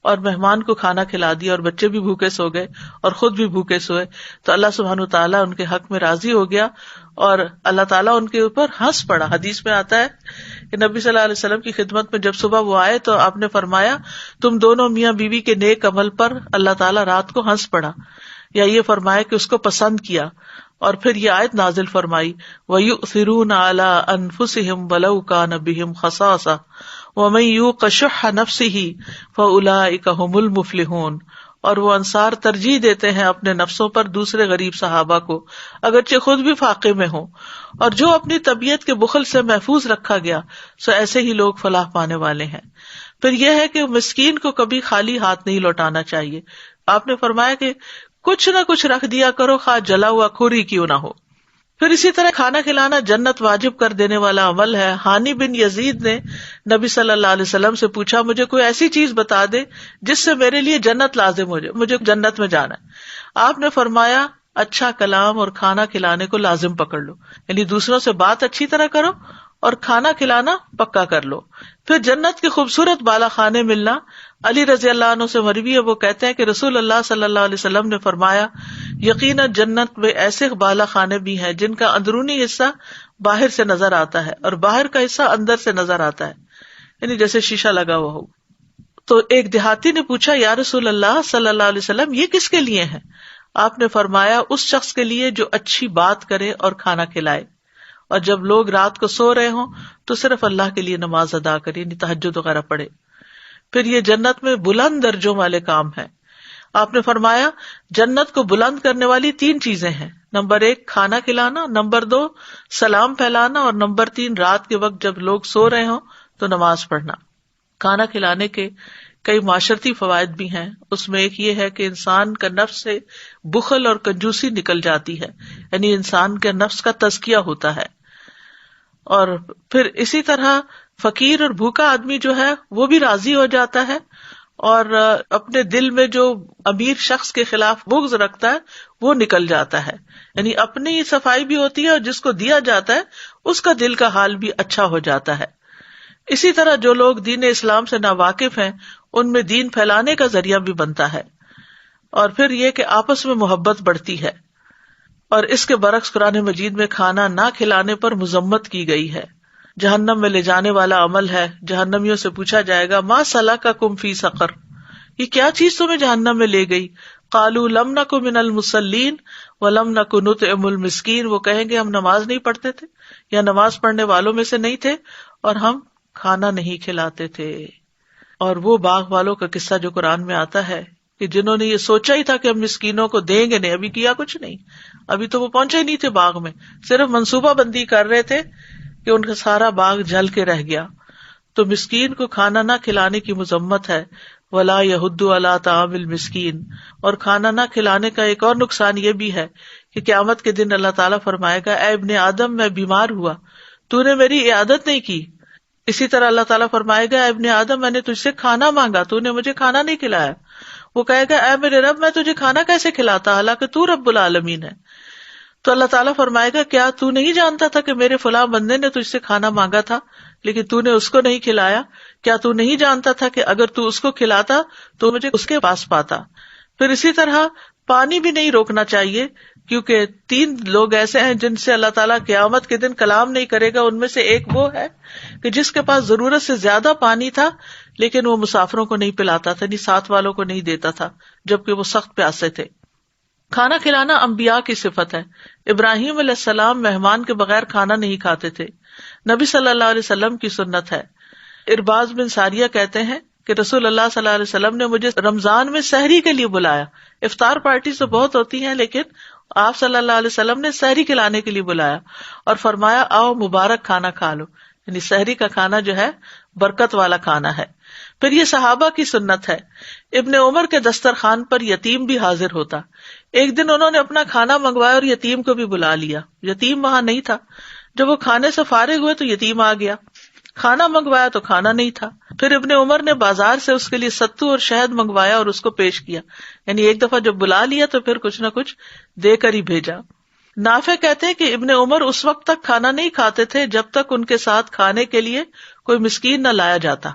اور مہمان کو کھانا کھلا دیا، اور بچے بھی بھوکے سو گئے اور خود بھی بھوکے سوئے. تو اللہ سبحانہ تعالیٰ ان کے حق میں راضی ہو گیا اور اللہ تعالیٰ ان کے اوپر ہنس پڑا. حدیث میں آتا ہے کہ نبی صلی اللہ علیہ وسلم کی خدمت میں جب صبح وہ آئے تو آپ نے فرمایا تم دونوں میاں بیوی کے نیک عمل پر اللہ تعالیٰ رات کو ہنس پڑا، یا یہ فرمایا کہ اس کو پسند کیا. اور پھر یہ آیت نازل فرمائی وَيُؤْثِرُونَ عَلَىٰ أَنفُسِهِمْ وَلَوْ كَانَ بِهِمْ خَصَاصَةٌ وَمَن يُوقَ شُحَّ نَفْسِهِ فَأُولَٰئِكَ هُمُ الْمُفْلِحُونَ. اور وہ انصار ترجیح دیتے ہیں اپنے نفسوں پر دوسرے غریب صحابہ کو اگرچہ خود بھی فاقے میں ہوں، اور جو اپنی طبیعت کے بخل سے محفوظ رکھا گیا سو ایسے ہی لوگ فلاح پانے والے ہیں. پھر یہ ہے کہ مسکین کو کبھی خالی ہاتھ نہیں لوٹانا چاہیے. آپ نے فرمایا کہ کچھ نہ کچھ رکھ دیا کرو، خواہ جلا ہوا کھوری کیوں نہ ہو. پھر اسی طرح کھانا کھلانا جنت واجب کر دینے والا عمل ہے. ہانی بن یزید نے نبی صلی اللہ علیہ وسلم سے پوچھا مجھے کوئی ایسی چیز بتا دے جس سے میرے لیے جنت لازم ہو جائے، مجھے جنت میں جانا ہے. آپ نے فرمایا اچھا کلام اور کھانا کھلانے کو لازم پکڑ لو، یعنی دوسروں سے بات اچھی طرح کرو اور کھانا کھلانا پکا کر لو. پھر جنت کے خوبصورت بالا خانے ملنا. علی رضی اللہ عنہ سے مروی ہے، وہ کہتے ہیں کہ رسول اللہ صلی اللہ علیہ وسلم نے فرمایا یقیناً جنت میں ایسے بالا خانے بھی ہیں جن کا اندرونی حصہ باہر سے نظر آتا ہے اور باہر کا حصہ اندر سے نظر آتا ہے، یعنی جیسے شیشہ لگا ہوا ہو. تو ایک دیہاتی نے پوچھا یا رسول اللہ صلی اللہ علیہ وسلم یہ کس کے لیے ہیں؟ آپ نے فرمایا اس شخص کے لیے جو اچھی بات کرے اور کھانا کھلائے، اور جب لوگ رات کو سو رہے ہوں تو صرف اللہ کے لیے نماز ادا کرے، یعنی تہجد وغیرہ پڑھے. پھر یہ جنت میں بلند درجوں والے کام ہیں. آپ نے فرمایا جنت کو بلند کرنے والی 3 چیزیں ہیں. نمبر 1 کھانا کھلانا، نمبر 2 سلام پھیلانا، اور نمبر 3 رات کے وقت جب لوگ سو رہے ہوں تو نماز پڑھنا. کھانا کھلانے کے کئی معاشرتی فوائد بھی ہیں. اس میں ایک یہ ہے کہ انسان کا نفس سے بخل اور کنجوسی نکل جاتی ہے، یعنی انسان کے نفس کا تزکیہ ہوتا ہے. اور پھر اسی طرح فقیر اور بھوکا آدمی جو ہے وہ بھی راضی ہو جاتا ہے، اور اپنے دل میں جو امیر شخص کے خلاف بغض رکھتا ہے وہ نکل جاتا ہے، یعنی اپنی صفائی بھی ہوتی ہے اور جس کو دیا جاتا ہے اس کا دل کا حال بھی اچھا ہو جاتا ہے. اسی طرح جو لوگ دین اسلام سے ناواقف ہیں ان میں دین پھیلانے کا ذریعہ بھی بنتا ہے. اور پھر یہ کہ آپس میں محبت بڑھتی ہے. اور اس کے برعکس قرآن مجید میں کھانا نہ کھلانے پر مذمت کی گئی ہے. جہنم میں لے جانے والا عمل ہے. جہنمیوں سے پوچھا جائے گا ما سلککم فی سقر، یہ کیا چیز تمہیں جہنم میں لے گئی؟ قالوا لم نک من المصلین ولم نک نطعم المسکین، وہ کہیں گے ہم نماز نہیں پڑھتے تھے یا نماز پڑھنے والوں میں سے نہیں تھے اور ہم کھانا نہیں کھلاتے تھے. اور وہ باغ والوں کا قصہ جو قرآن میں آتا ہے کہ جنہوں نے یہ سوچا ہی تھا کہ ہم مسکینوں کو دیں گے، نہیں ابھی کیا کچھ نہیں، ابھی تو وہ پہنچے ہی نہیں تھے باغ میں، صرف منصوبہ بندی کر رہے تھے کہ ان کا سارا باغ جل کے رہ گیا. تو مسکین کو کھانا نہ کھلانے کی مذمت ہے. ولا یحض علی طعام المسکین، اور کھانا نہ کھلانے کا ایک اور نقصان یہ بھی ہے کہ قیامت کے دن اللہ تعالیٰ فرمائے گا اے ابن آدم میں بیمار ہوا، تو نے میری عیادت نہیں کی. اسی طرح اللہ تعالیٰ فرمائے گا اے ابن آدم میں نے تجھ سے کھانا مانگا، تو نے مجھے کھانا نہیں کھلایا. وہ کہے گا اے میرے رب میں تجھے کھانا کیسے کھلاتا حالانکہ تو رب العالمین ہے. تو اللہ تعالیٰ فرمائے گا کیا تو نہیں جانتا تھا کہ میرے فلاں بندے نے تجھ سے کھانا مانگا تھا لیکن تو نے اس کو نہیں کھلایا؟ کیا تو نہیں جانتا تھا کہ اگر تو اس کو کھلاتا تو مجھے اس کے پاس پاتا؟ پھر اسی طرح پانی بھی نہیں روکنا چاہیے، کیونکہ 3 لوگ ایسے ہیں جن سے اللہ تعالیٰ قیامت کے دن کلام نہیں کرے گا. ان میں سے ایک وہ ہے کہ جس کے پاس ضرورت سے زیادہ پانی تھا لیکن وہ مسافروں کو نہیں پلاتا تھا، نہیں ساتھ والوں کو نہیں دیتا تھا جبکہ وہ سخت پیاسے تھے. کھانا کھلانا انبیاء کی صفت ہے. ابراہیم علیہ السلام مہمان کے بغیر کھانا نہیں کھاتے تھے. نبی صلی اللہ علیہ وسلم کی سنت ہے. ارباز بن ساریہ کہتے ہیں کہ رسول اللہ صلی اللہ علیہ وسلم نے مجھے رمضان میں سحری کے لیے بلایا. افطار پارٹی تو بہت ہوتی ہیں لیکن آپ صلی اللہ علیہ وسلم نے سحری کھلانے کے لیے بلایا اور فرمایا آؤ مبارک کھانا کھا لو، یعنی سحری کا کھانا جو ہے برکت والا کھانا ہے. پھر یہ صحابہ کی سنت ہے. ابن عمر کے دسترخوان پر یتیم بھی حاضر ہوتا. ایک دن انہوں نے اپنا کھانا منگوایا اور یتیم کو بھی بلا لیا. یتیم وہاں نہیں تھا. جب وہ کھانے سے فارغ ہوئے تو یتیم آ گیا. کھانا منگوایا تو کھانا نہیں تھا. پھر ابن عمر نے بازار سے اس کے لیے ستو اور شہد منگوایا اور اس کو پیش کیا. یعنی ایک دفعہ جب بلا لیا تو پھر کچھ نہ کچھ دے کر ہی بھیجا. نافع کہتے ہیں کہ ابن عمر اس وقت تک کھانا نہیں کھاتے تھے جب تک ان کے ساتھ کھانے کے لیے کوئی مسکین نہ لایا جاتا.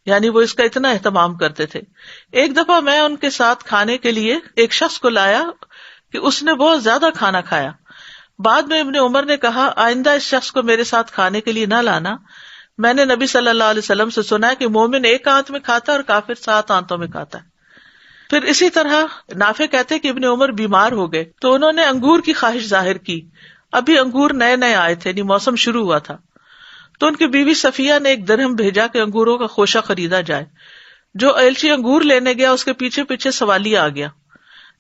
یعنی وہ اس کا اتنا اہتمام کرتے تھے. ایک دفعہ میں ان کے ساتھ کھانے کے لیے ایک شخص کو لایا کہ اس نے بہت زیادہ کھانا کھایا. بعد میں ابن عمر نے کہا آئندہ اس شخص کو میرے ساتھ کھانے کے لیے نہ لانا. میں نے نبی صلی اللہ علیہ وسلم سے سنا ہے کہ مومن ایک آنت میں کھاتا ہے اور کافر 7 آنتوں میں کھاتا ہے. پھر اسی طرح نافع کہتے کہ ابن عمر بیمار ہو گئے تو انہوں نے انگور کی خواہش ظاہر کی. ابھی انگور نئے نئے آئے تھے، یعنی موسم شروع ہوا تھا. تو ان کی بیوی صفیہ نے ایک درہم بھیجا کہ انگوروں کا خوشہ خریدا جائے. جو ایلچی انگور لینے گیا اس کے پیچھے پیچھے سوالیہ آ گیا.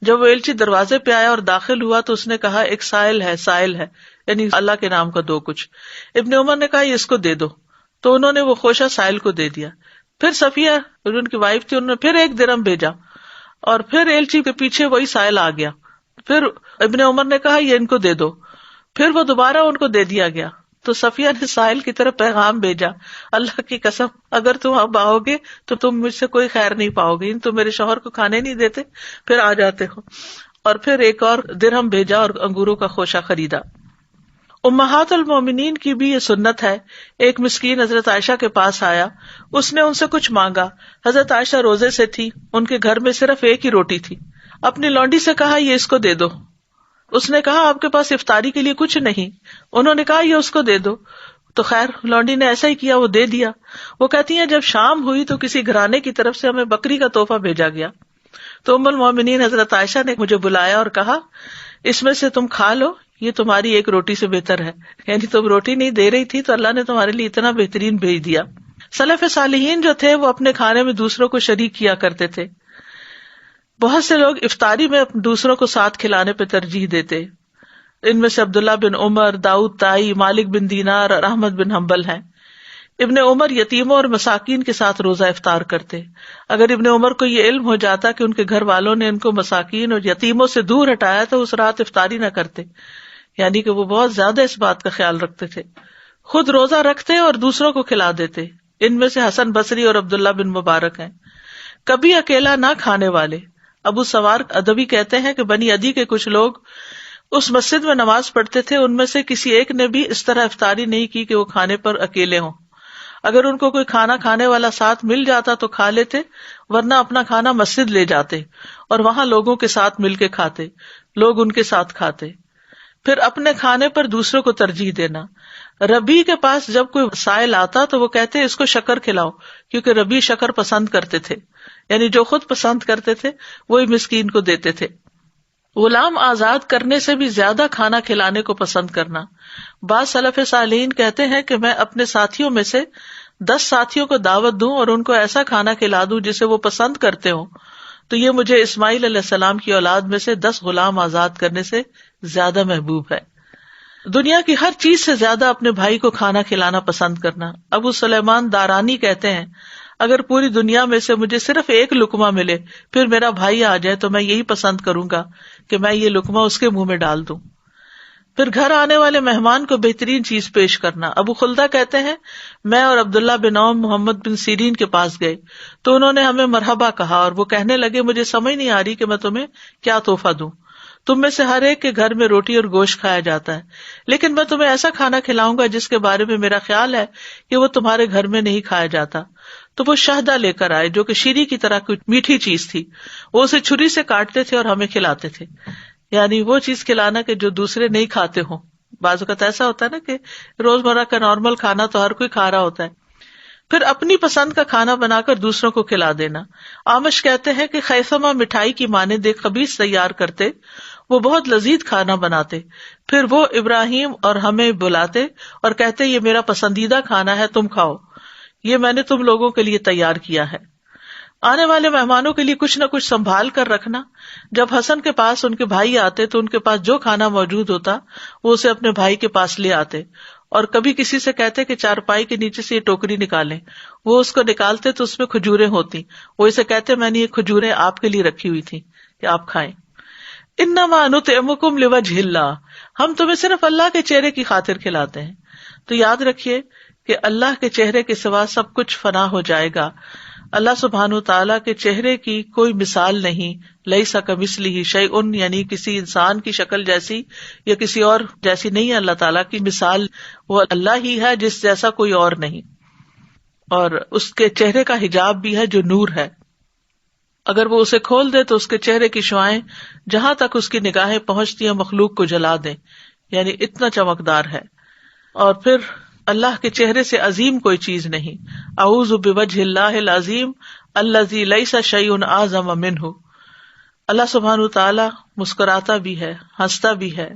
جب وہ ایلچی دروازے پہ آیا اور داخل ہوا تو اس نے کہا ایک سائل ہے، یعنی اللہ کے نام کا دو کچھ. ابن عمر نے کہا یہ اس کو دے دو. تو انہوں نے وہ خوشہ سائل کو دے دیا. پھر صفیہ ان کی وائف تھی، انہوں نے پھر ایک درہم بھیجا اور پھر ایلچی کے پیچھے وہی سائل آ گیا. پھر ابن عمر نے کہا یہ ان کو دے دو. پھر وہ دوبارہ ان کو دے دیا گیا. تو صفیہ نے سائل کی طرف پیغام بھیجا، اللہ کی قسم اگر تم اب آؤ گے تو تم مجھ سے کوئی خیر نہیں پاؤ گے. تم میرے شوہر کو کھانے نہیں دیتے، پھر آ جاتے ہو. اور پھر ایک اور درہم بھیجا اور انگوروں کا خوشہ خریدا. امہات المومنین کی بھی یہ سنت ہے. ایک مسکین حضرت عائشہ کے پاس آیا، اس نے ان سے کچھ مانگا. حضرت عائشہ روزے سے تھی، ان کے گھر میں صرف ایک ہی روٹی تھی. اپنی لونڈی سے کہا یہ اس کو دے دو. اس نے کہا آپ کے پاس افطاری کے لیے کچھ نہیں. انہوں نے کہا یہ اس کو دے دو. تو خیر لونڈی نے ایسا ہی کیا، وہ دے دیا. وہ کہتی ہیں جب شام ہوئی تو کسی گھرانے کی طرف سے ہمیں بکری کا تحفہ بھیجا گیا. تو ام المومنین حضرت عائشہ نے مجھے بلایا اور کہا اس میں سے تم کھا لو، یہ تمہاری ایک روٹی سے بہتر ہے. یعنی تم روٹی نہیں دے رہی تھی تو اللہ نے تمہارے لیے اتنا بہترین بھیج دیا. سلف صالحین جو تھے وہ اپنے کھانے میں دوسروں کو شریک کیا کرتے تھے. بہت سے لوگ افطاری میں دوسروں کو ساتھ کھلانے پہ ترجیح دیتے. ان میں سے عبداللہ بن عمر، داؤد تائی، مالک بن دینار اور احمد بن حنبل ہیں. ابن عمر یتیموں اور مساکین کے ساتھ روزہ افطار کرتے. اگر ابن عمر کو یہ علم ہو جاتا کہ ان کے گھر والوں نے ان کو مساکین اور یتیموں سے دور ہٹایا تو اس رات افطاری نہ کرتے. یعنی کہ وہ بہت زیادہ اس بات کا خیال رکھتے تھے. خود روزہ رکھتے اور دوسروں کو کھلا دیتے. ان میں سے حسن بصری اور عبداللہ بن مبارک ہیں. کبھی اکیلا نہ کھانے والے. ابو سوار ادبی کہتے ہیں کہ بنی عدی کے کچھ لوگ اس مسجد میں نماز پڑھتے تھے، ان میں سے کسی ایک نے بھی اس طرح افطاری نہیں کی کہ وہ کھانے پر اکیلے ہوں. اگر ان کو کوئی کھانا کھانے والا ساتھ مل جاتا تو کھا لیتے، ورنہ اپنا کھانا مسجد لے جاتے اور وہاں لوگوں کے ساتھ مل کے کھاتے، لوگ ان کے ساتھ کھاتے. پھر اپنے کھانے پر دوسروں کو ترجیح دینا. ربی کے پاس جب کوئی سائل آتا تو وہ کہتے اس کو شکر کھلاؤ، کیونکہ ربی شکر پسند کرتے تھے. یعنی جو خود پسند کرتے تھے وہی مسکین کو دیتے تھے. غلام آزاد کرنے سے بھی زیادہ کھانا کھلانے کو پسند کرنا. بعض سلف صالحین کہتے ہیں کہ میں اپنے ساتھیوں میں سے 10 ساتھیوں کو دعوت دوں اور ان کو ایسا کھانا کھلا دوں جسے وہ پسند کرتے ہوں تو یہ مجھے اسماعیل علیہ السلام کی اولاد میں سے 10 غلام آزاد کرنے سے زیادہ محبوب ہے. دنیا کی ہر چیز سے زیادہ اپنے بھائی کو کھانا کھلانا پسند کرنا. ابو سلیمان دارانی کہتے ہیں اگر پوری دنیا میں سے مجھے صرف ایک لقمہ ملے پھر میرا بھائی آ جائے تو میں یہی پسند کروں گا کہ میں یہ لقمہ اس کے منہ میں ڈال دوں. پھر گھر آنے والے مہمان کو بہترین چیز پیش کرنا. ابو خلدہ کہتے ہیں میں اور عبداللہ بن عوم محمد بن سیرین کے پاس گئے تو انہوں نے ہمیں مرحبا کہا اور وہ کہنے لگے مجھے سمجھ نہیں آ رہی کہ میں تمہیں کیا تحفہ دوں. تم میں سے ہر ایک کے گھر میں روٹی اور گوشت کھایا جاتا ہے، لیکن میں تمہیں ایسا کھانا کھلاؤں گا جس کے بارے میں میرا خیال ہے کہ وہ تمہارے گھر میں نہیں کھایا جاتا. تو وہ شہدہ لے کر آئے جو کہ شیری کی طرح کچھ میٹھی چیز تھی. وہ اسے چھری سے کاٹتے تھے اور ہمیں کھلاتے تھے. یعنی وہ چیز کھلانا کہ جو دوسرے نہیں کھاتے ہوں. بعض اوقات ایسا ہوتا ہے نا کہ روزمرہ کا نارمل کھانا تو ہر کوئی کھا رہا ہوتا ہے. پھر اپنی پسند کا کھانا بنا کر دوسروں کو کھلا دینا. آمش کہتے ہیں کہ خیثمہ مٹھائی کی مانند ایک خبیث تیار کرتے، وہ بہت لذیذ کھانا بناتے. پھر وہ ابراہیم اور ہمیں بلاتے اور کہتے یہ میرا پسندیدہ کھانا ہے، تم کھاؤ، یہ میں نے تم لوگوں کے لیے تیار کیا ہے. آنے والے مہمانوں کے لیے کچھ نہ کچھ سنبھال کر رکھنا. جب حسن کے پاس ان کے بھائی آتے تو ان کے پاس جو کھانا موجود ہوتا وہ اسے اپنے بھائی کے پاس لے آتے، اور کبھی کسی سے کہتے کہ چارپائی کے نیچے سے یہ ٹوکری نکالیں. وہ اس کو نکالتے تو اس میں کھجوریں ہوتی. وہ اسے کہتے میں نے یہ کھجوریں آپ کے لیے رکھی ہوئی تھی کہ آپ کھائیں. انما نطعمکم لوجہ اللہ، ہم تمہیں صرف اللہ کے چہرے کی خاطر کھلاتے ہیں. تو یاد رکھیے کہ اللہ کے چہرے کے سوا سب کچھ فنا ہو جائے گا. اللہ سبحانہ تعالیٰ کے چہرے کی کوئی مثال نہیں. لیس کمثلہ شیء، یعنی کسی انسان کی شکل جیسی یا کسی اور جیسی نہیں ہے اللہ تعالیٰ کی مثال. وہ اللہ ہی ہے جس جیسا کوئی اور نہیں. اور اس کے چہرے کا حجاب بھی ہے جو نور ہے. اگر وہ اسے کھول دے تو اس کے چہرے کی شعاعیں جہاں تک اس کی نگاہیں پہنچتی ہیں مخلوق کو جلا دیں، یعنی اتنا چمکدار ہے. اور پھر اللہ کے چہرے سے عظیم کوئی چیز نہیں. اعوذ بوجہ اللہ العظیم الذی لیس شیء اعظم منہ. اللہ سبحانہ تعالیٰ مسکراتا بھی ہے، ہنستا بھی ہے،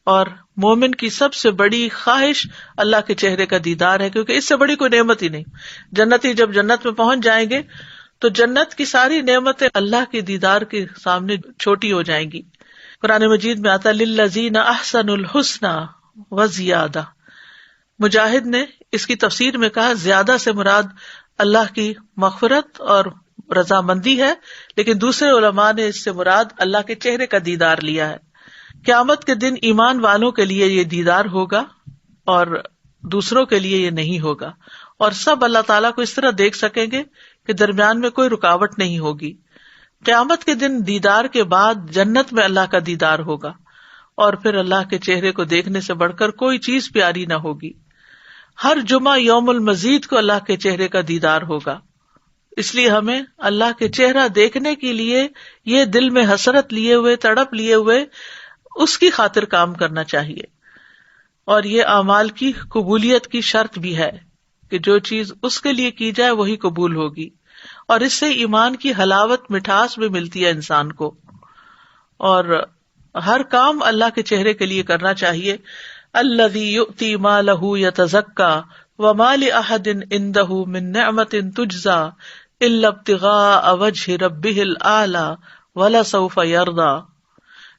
اور مومن کی سب سے بڑی خواہش اللہ کے چہرے کا دیدار ہے، کیونکہ اس سے بڑی کوئی نعمت ہی نہیں. جنتی جب جنت میں پہنچ جائیں گے تو جنت کی ساری نعمتیں اللہ کے دیدار کے سامنے چھوٹی ہو جائیں گی. قرآن مجید میں آتا للذین احسنوا الحسنی وزیادہ. مجاہد نے اس کی تفسیر میں کہا زیادہ سے مراد اللہ کی مغفرت اور رضامندی ہے، لیکن دوسرے علماء نے اس سے مراد اللہ کے چہرے کا دیدار لیا ہے. قیامت کے دن ایمان والوں کے لیے یہ دیدار ہوگا اور دوسروں کے لیے یہ نہیں ہوگا، اور سب اللہ تعالیٰ کو اس طرح دیکھ سکیں گے کہ درمیان میں کوئی رکاوٹ نہیں ہوگی. قیامت کے دن دیدار کے بعد جنت میں اللہ کا دیدار ہوگا، اور پھر اللہ کے چہرے کو دیکھنے سے بڑھ کر کوئی چیز پیاری نہ ہوگی. ہر جمعہ یوم المزید کو اللہ کے چہرے کا دیدار ہوگا. اس لیے ہمیں اللہ کے چہرہ دیکھنے کے لیے یہ دل میں حسرت لیے ہوئے، تڑپ لیے ہوئے اس کی خاطر کام کرنا چاہیے. اور یہ اعمال کی قبولیت کی شرط بھی ہے کہ جو چیز اس کے لیے کی جائے وہی قبول ہوگی. اور اس سے ایمان کی حلاوت، مٹھاس بھی ملتی ہے انسان کو. اور ہر کام اللہ کے چہرے کے لیے کرنا چاہیے. الذی یؤتی مالہ یتزکیٰ وما لأحد عندہ من نعمت تجزیٰ الا ابتغاء وجہ ربہ الاعلی ولسوف یرضیٰ.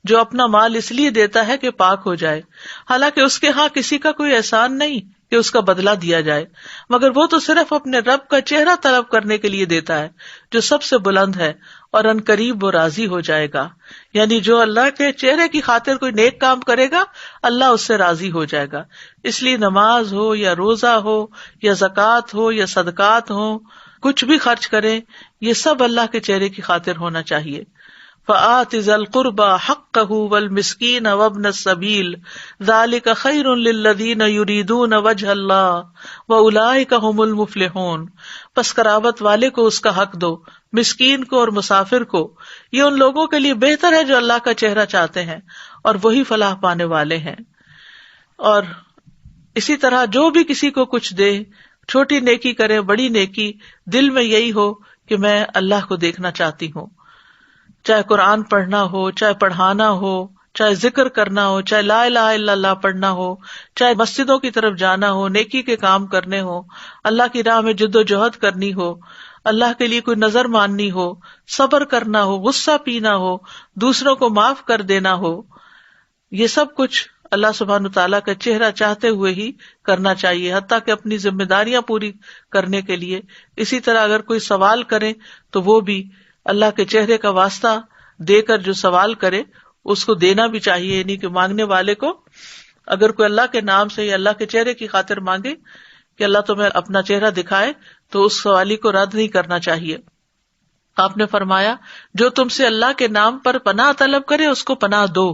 جو اپنا مال اس لیے دیتا ہے کہ پاک ہو جائے، حالانکہ اس کے ہاں کسی کا کوئی احسان نہیں کہ اس کا بدلہ دیا جائے، مگر وہ تو صرف اپنے رب کا چہرہ طلب کرنے کے لیے دیتا ہے جو سب سے بلند ہے، اور ان قریب وہ راضی ہو جائے گا. یعنی جو اللہ کے چہرے کی خاطر کوئی نیک کام کرے گا اللہ اس سے راضی ہو جائے گا. اس لیے نماز ہو یا روزہ ہو یا زکوٰۃ ہو یا صدقات ہو، کچھ بھی خرچ کریں یہ سب اللہ کے چہرے کی خاطر ہونا چاہیے. فآت ذی القربى حقه والمسکین وابن السبیل ذلک خیر للذین یریدون وجہ اللہ واولئک هم المفلحون. پس قرابت والے کو اس کا حق دو، مسکین کو اور مسافر کو. یہ ان لوگوں کے لیے بہتر ہے جو اللہ کا چہرہ چاہتے ہیں، اور وہی فلاح پانے والے ہیں. اور اسی طرح جو بھی کسی کو کچھ دے، چھوٹی نیکی کرے بڑی نیکی، دل میں یہی ہو کہ میں اللہ کو دیکھنا چاہتی ہوں. چاہے قرآن پڑھنا ہو، چاہے پڑھانا ہو، چاہے ذکر کرنا ہو، چاہے لا الہ الا اللہ پڑھنا ہو، چاہے مسجدوں کی طرف جانا ہو، نیکی کے کام کرنے ہو، اللہ کی راہ میں جد و جہد کرنی ہو، اللہ کے لیے کوئی نظر ماننی ہو، صبر کرنا ہو، غصہ پینا ہو، دوسروں کو معاف کر دینا ہو، یہ سب کچھ اللہ سبحانہ تعالیٰ کا چہرہ چاہتے ہوئے ہی کرنا چاہیے، حتیٰ کہ اپنی ذمہ داریاں پوری کرنے کے لیے. اسی طرح اگر کوئی سوال کرے تو وہ بھی اللہ کے چہرے کا واسطہ دے کر جو سوال کرے اس کو دینا بھی چاہیے. یعنی کہ مانگنے والے کو اگر کوئی اللہ کے نام سے یا اللہ کے چہرے کی خاطر مانگے کہ اللہ تمہیں اپنا چہرہ دکھائے تو اس سوالی کو رد نہیں کرنا چاہیے. آپ نے فرمایا جو تم سے اللہ کے نام پر پناہ طلب کرے اس کو پناہ دو،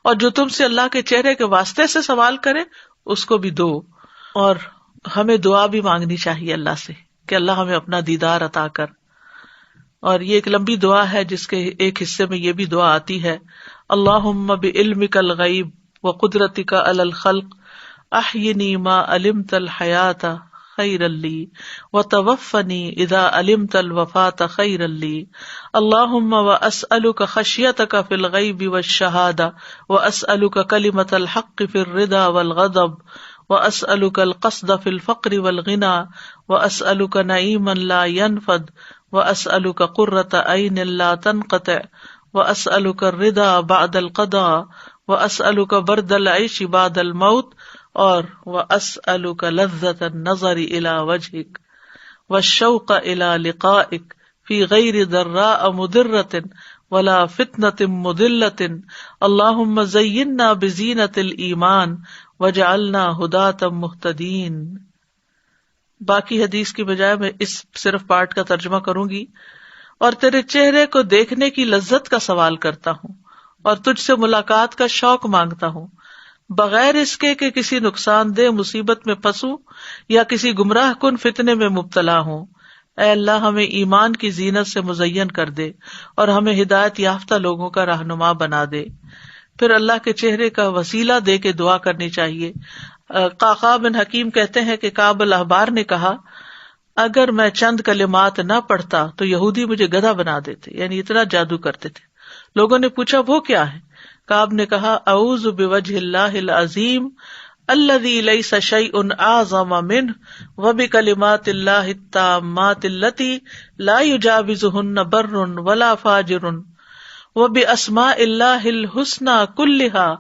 اور جو تم سے اللہ کے چہرے کے واسطے سے سوال کرے اس کو بھی دو. اور ہمیں دعا بھی مانگنی چاہیے اللہ سے کہ اللہ ہمیں اپنا دیدار عطا کر. اور یہ ایک لمبی دعا ہے جس کے ایک حصے میں یہ بھی دعا آتی ہے اللہم بعلمک الغیب وقدرتک علی الخلق احینی ما علمت الحیات خیرا لی وتوفنی اذا علمت الوفاۃ خیرا لی اللہم واسألک خشیتک فی الغیب والشہادہ واسألک کلمۃ الحق فی الرضا والغضب واسألک القصد فی الفقر والغنى واسألک نعیما لا ینفد واسألک قرۃ عین لا تنقطع واسألک الرضا بعد القضاء واسألک برد العیش بعد الموت اور واسألک لذۃ النظر الی وجہک والشوق الی لقائک فی غیر ضراء مضرۃ ولا فتنۃ مضلۃ اللہم زیننا بزینۃ الایمان وجعلنا ھداۃ مہتدین. باقی حدیث کی بجائے میں اس صرف پارٹ کا ترجمہ کروں گی. اور تیرے چہرے کو دیکھنے کی لذت کا سوال کرتا ہوں اور تجھ سے ملاقات کا شوق مانگتا ہوں، بغیر اس کے کہ کسی نقصان دہ مصیبت میں پھنسوں یا کسی گمراہ کن فتنے میں مبتلا ہوں. اے اللہ ہمیں ایمان کی زینت سے مزین کر دے اور ہمیں ہدایت یافتہ لوگوں کا رہنما بنا دے. پھر اللہ کے چہرے کا وسیلہ دے کے دعا کرنی چاہیے. قعقاع بن حکیم کہتے ہیں کہ کعب الاحبار نے کہا اگر میں چند کلمات نہ پڑھتا تو یہودی مجھے گدھا بنا دیتے، یعنی اتنا جادو کرتے تھے. لوگوں نے پوچھا وہ کیا ہے؟ کعب نے کہا اعوذ بوجہ اللہ العظیم الذی لیس شیء اعظم منہ وبکلمات اللہ التامات اللتی لا یجاوزہن بر ولا فاجر وباسماء اللہ الحسنی کلہا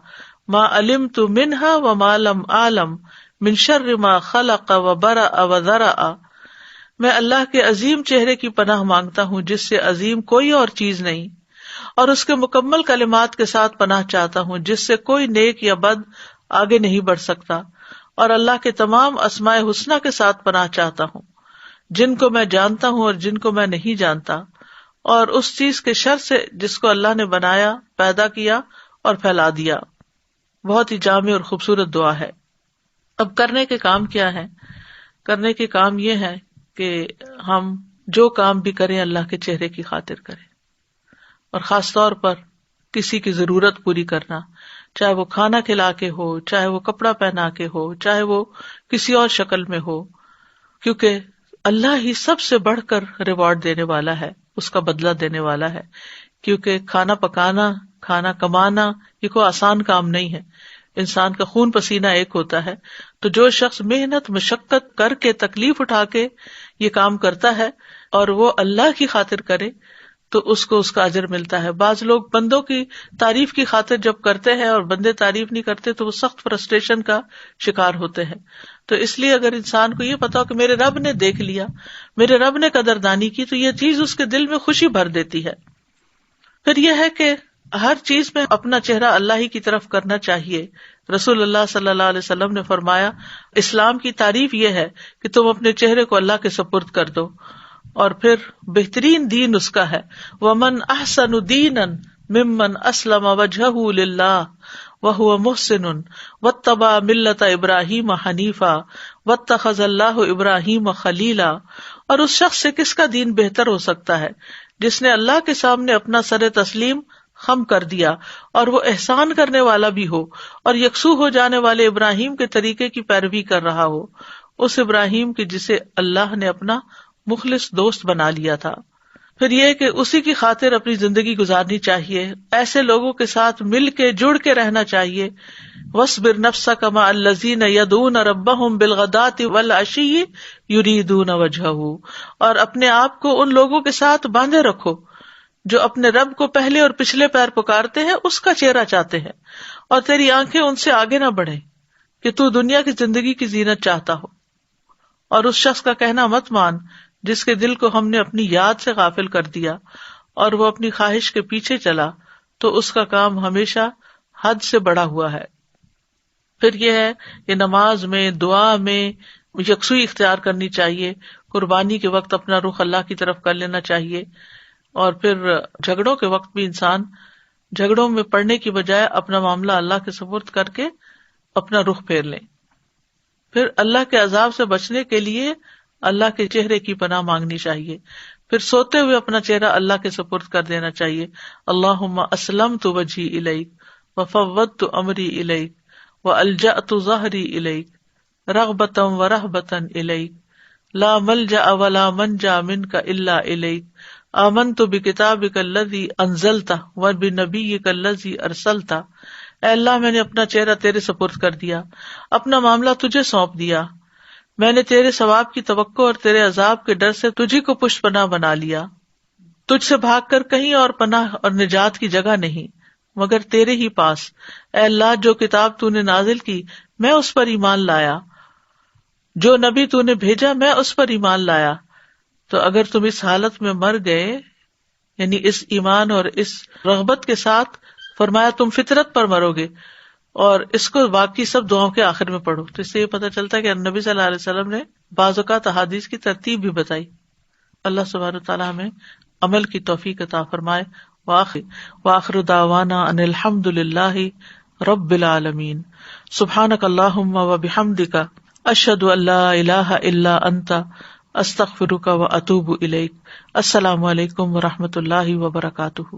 ما علمت منہا وما لم اعلم من شر ما خلق وبرأ وذرأ. میں اللہ کے عظیم چہرے کی پناہ مانگتا ہوں جس سے عظیم کوئی اور چیز نہیں، اور اس کے مکمل کلمات کے ساتھ پناہ چاہتا ہوں جس سے کوئی نیک یا بد آگے نہیں بڑھ سکتا، اور اللہ کے تمام اسماء حسنی کے ساتھ پناہ چاہتا ہوں جن کو میں جانتا ہوں اور جن کو میں نہیں جانتا، اور اس چیز کے شر سے جس کو اللہ نے بنایا، پیدا کیا اور پھیلا دیا. بہت ہی جامع اور خوبصورت دعا ہے. اب کرنے کے کام کیا ہے؟ کرنے کے کام یہ ہے کہ ہم جو کام بھی کریں اللہ کے چہرے کی خاطر کریں، اور خاص طور پر کسی کی ضرورت پوری کرنا، چاہے وہ کھانا کھلا کے ہو، چاہے وہ کپڑا پہنا کے ہو، چاہے وہ کسی اور شکل میں ہو، کیونکہ اللہ ہی سب سے بڑھ کر ریوارڈ دینے والا ہے، اس کا بدلہ دینے والا ہے. کیونکہ کھانا پکانا، کھانا کمانا یہ کوئی آسان کام نہیں ہے. انسان کا خون پسینہ ایک ہوتا ہے، تو جو شخص محنت مشقت کر کے تکلیف اٹھا کے یہ کام کرتا ہے اور وہ اللہ کی خاطر کرے تو اس کو اس کا اجر ملتا ہے. بعض لوگ بندوں کی تعریف کی خاطر جب کرتے ہیں اور بندے تعریف نہیں کرتے تو وہ سخت فرسٹریشن کا شکار ہوتے ہیں. تو اس لیے اگر انسان کو یہ پتا ہو کہ میرے رب نے دیکھ لیا، میرے رب نے قدردانی کی، تو یہ چیز اس کے دل میں خوشی بھر دیتی ہے. پھر یہ ہے کہ ہر چیز میں اپنا چہرہ اللہ ہی کی طرف کرنا چاہیے. رسول اللہ صلی اللہ علیہ وسلم نے فرمایا اسلام کی تعریف یہ ہے کہ تم اپنے چہرے کو اللہ کے سپرد کر دو، اور پھر بہترین دین اس کا ہے وَمَنْ أَحْسَنُ دِينًا مِمَّنْ أَسْلَمَ وَجْهَهُ لِلَّهِ وَهُوَ مُحْسِنٌ وَاتَّبَعَ مِلَّةَ إِبْرَاهِيمَ حَنِيفًا وَاتَّخَذَ اللَّهُ إِبْرَاهِيمَ خَلِيلًا. اور اس شخص سے کس کا دین بہتر ہو سکتا ہے جس نے اللہ کے سامنے اپنا سر تسلیم خم کر دیا اور وہ احسان کرنے والا بھی ہو اور یکسو ہو جانے والے ابراہیم کے طریقے کی پیروی کر رہا ہو، اس ابراہیم کی جسے اللہ نے اپنا مخلص دوست بنا لیا تھا. پھر یہ کہ اسی کی خاطر اپنی زندگی گزارنی چاہیے، ایسے لوگوں کے ساتھ مل کے جڑ کے رہنا چاہیے. وَاصْبِرْ نَفْسَكَ مَعَ الَّذِينَ يَدْعُونَ رَبَّهُمْ بِالْغَدَاةِ وَالْعَشِيِّ يُرِيدُونَ وَجْهَهُ، اور اپنے آپ کو ان لوگوں کے ساتھ باندھے رکھو جو اپنے رب کو پہلے اور پچھلے پیر پکارتے ہیں، اس کا چہرہ چاہتے ہیں، اور تیری آنکھیں ان سے آگے نہ بڑھیں کہ تو دنیا کی زندگی کی زینت چاہتا ہو. اور اس شخص کا کہنا مت مان جس کے دل کو ہم نے اپنی یاد سے غافل کر دیا اور وہ اپنی خواہش کے پیچھے چلا، تو اس کا کام ہمیشہ حد سے بڑا ہوا ہے. پھر یہ ہے کہ نماز میں، دعا میں یکسوئی اختیار کرنی چاہیے. قربانی کے وقت اپنا رخ اللہ کی طرف کر لینا چاہیے. اور پھر جھگڑوں کے وقت بھی انسان جھگڑوں میں پڑنے کی بجائے اپنا معاملہ اللہ کے سپرد کر کے اپنا رخ پھیر لیں. پھر اللہ کے عذاب سے بچنے کے لیے اللہ کے چہرے کی پناہ مانگنی چاہیے. پھر سوتے ہوئے اپنا چہرہ اللہ کے سپرد کر دینا چاہیے. اللہم اسلمت وجہی الیک وفوضت امری الیک والجأت ظہری الیک رغبتا ورہبتا الیک لا ملجأ ولا منجا منک الا الیک آمنت بکتابک الذی انزلتہ وبنبیک الذی ارسلتہ. اے اللہ میں نے اپنا چہرہ تیرے سپرد کر دیا، اپنا معاملہ تجھے سونپ دیا. میں نے تیرے ثواب کی توقع اور تیرے عذاب کے ڈر سے تجھی کو پشت پناہ بنا لیا. تجھ سے بھاگ کر کہیں اور پناہ اور نجات کی جگہ نہیں مگر تیرے ہی پاس. اے اللہ جو کتاب تو نے نازل کی میں اس پر ایمان لایا، جو نبی تو نے بھیجا میں اس پر ایمان لایا. تو اگر تم اس حالت میں مر گئے، یعنی اس ایمان اور اس رغبت کے ساتھ، فرمایا تم فطرت پر مرو گے، اور اس کو باقی سب دعاؤں کے آخر میں پڑھو. تو اس سے یہ پتہ چلتا ہے کہ نبی صلی اللہ علیہ وسلم نے بعض اوقات احادیث کی ترتیب بھی بتائی. اللہ سبحانہ وتعالی ہمیں عمل کی توفیق عطا فرمائے. وآخر دعوانا ان الحمد للہ رب العالمین. سبحانک اللہم وبحمدک اشہد ان لا الہ الا انت استغفرک واتوب الیک. السلام علیکم ورحمۃ اللہ وبرکاتہ.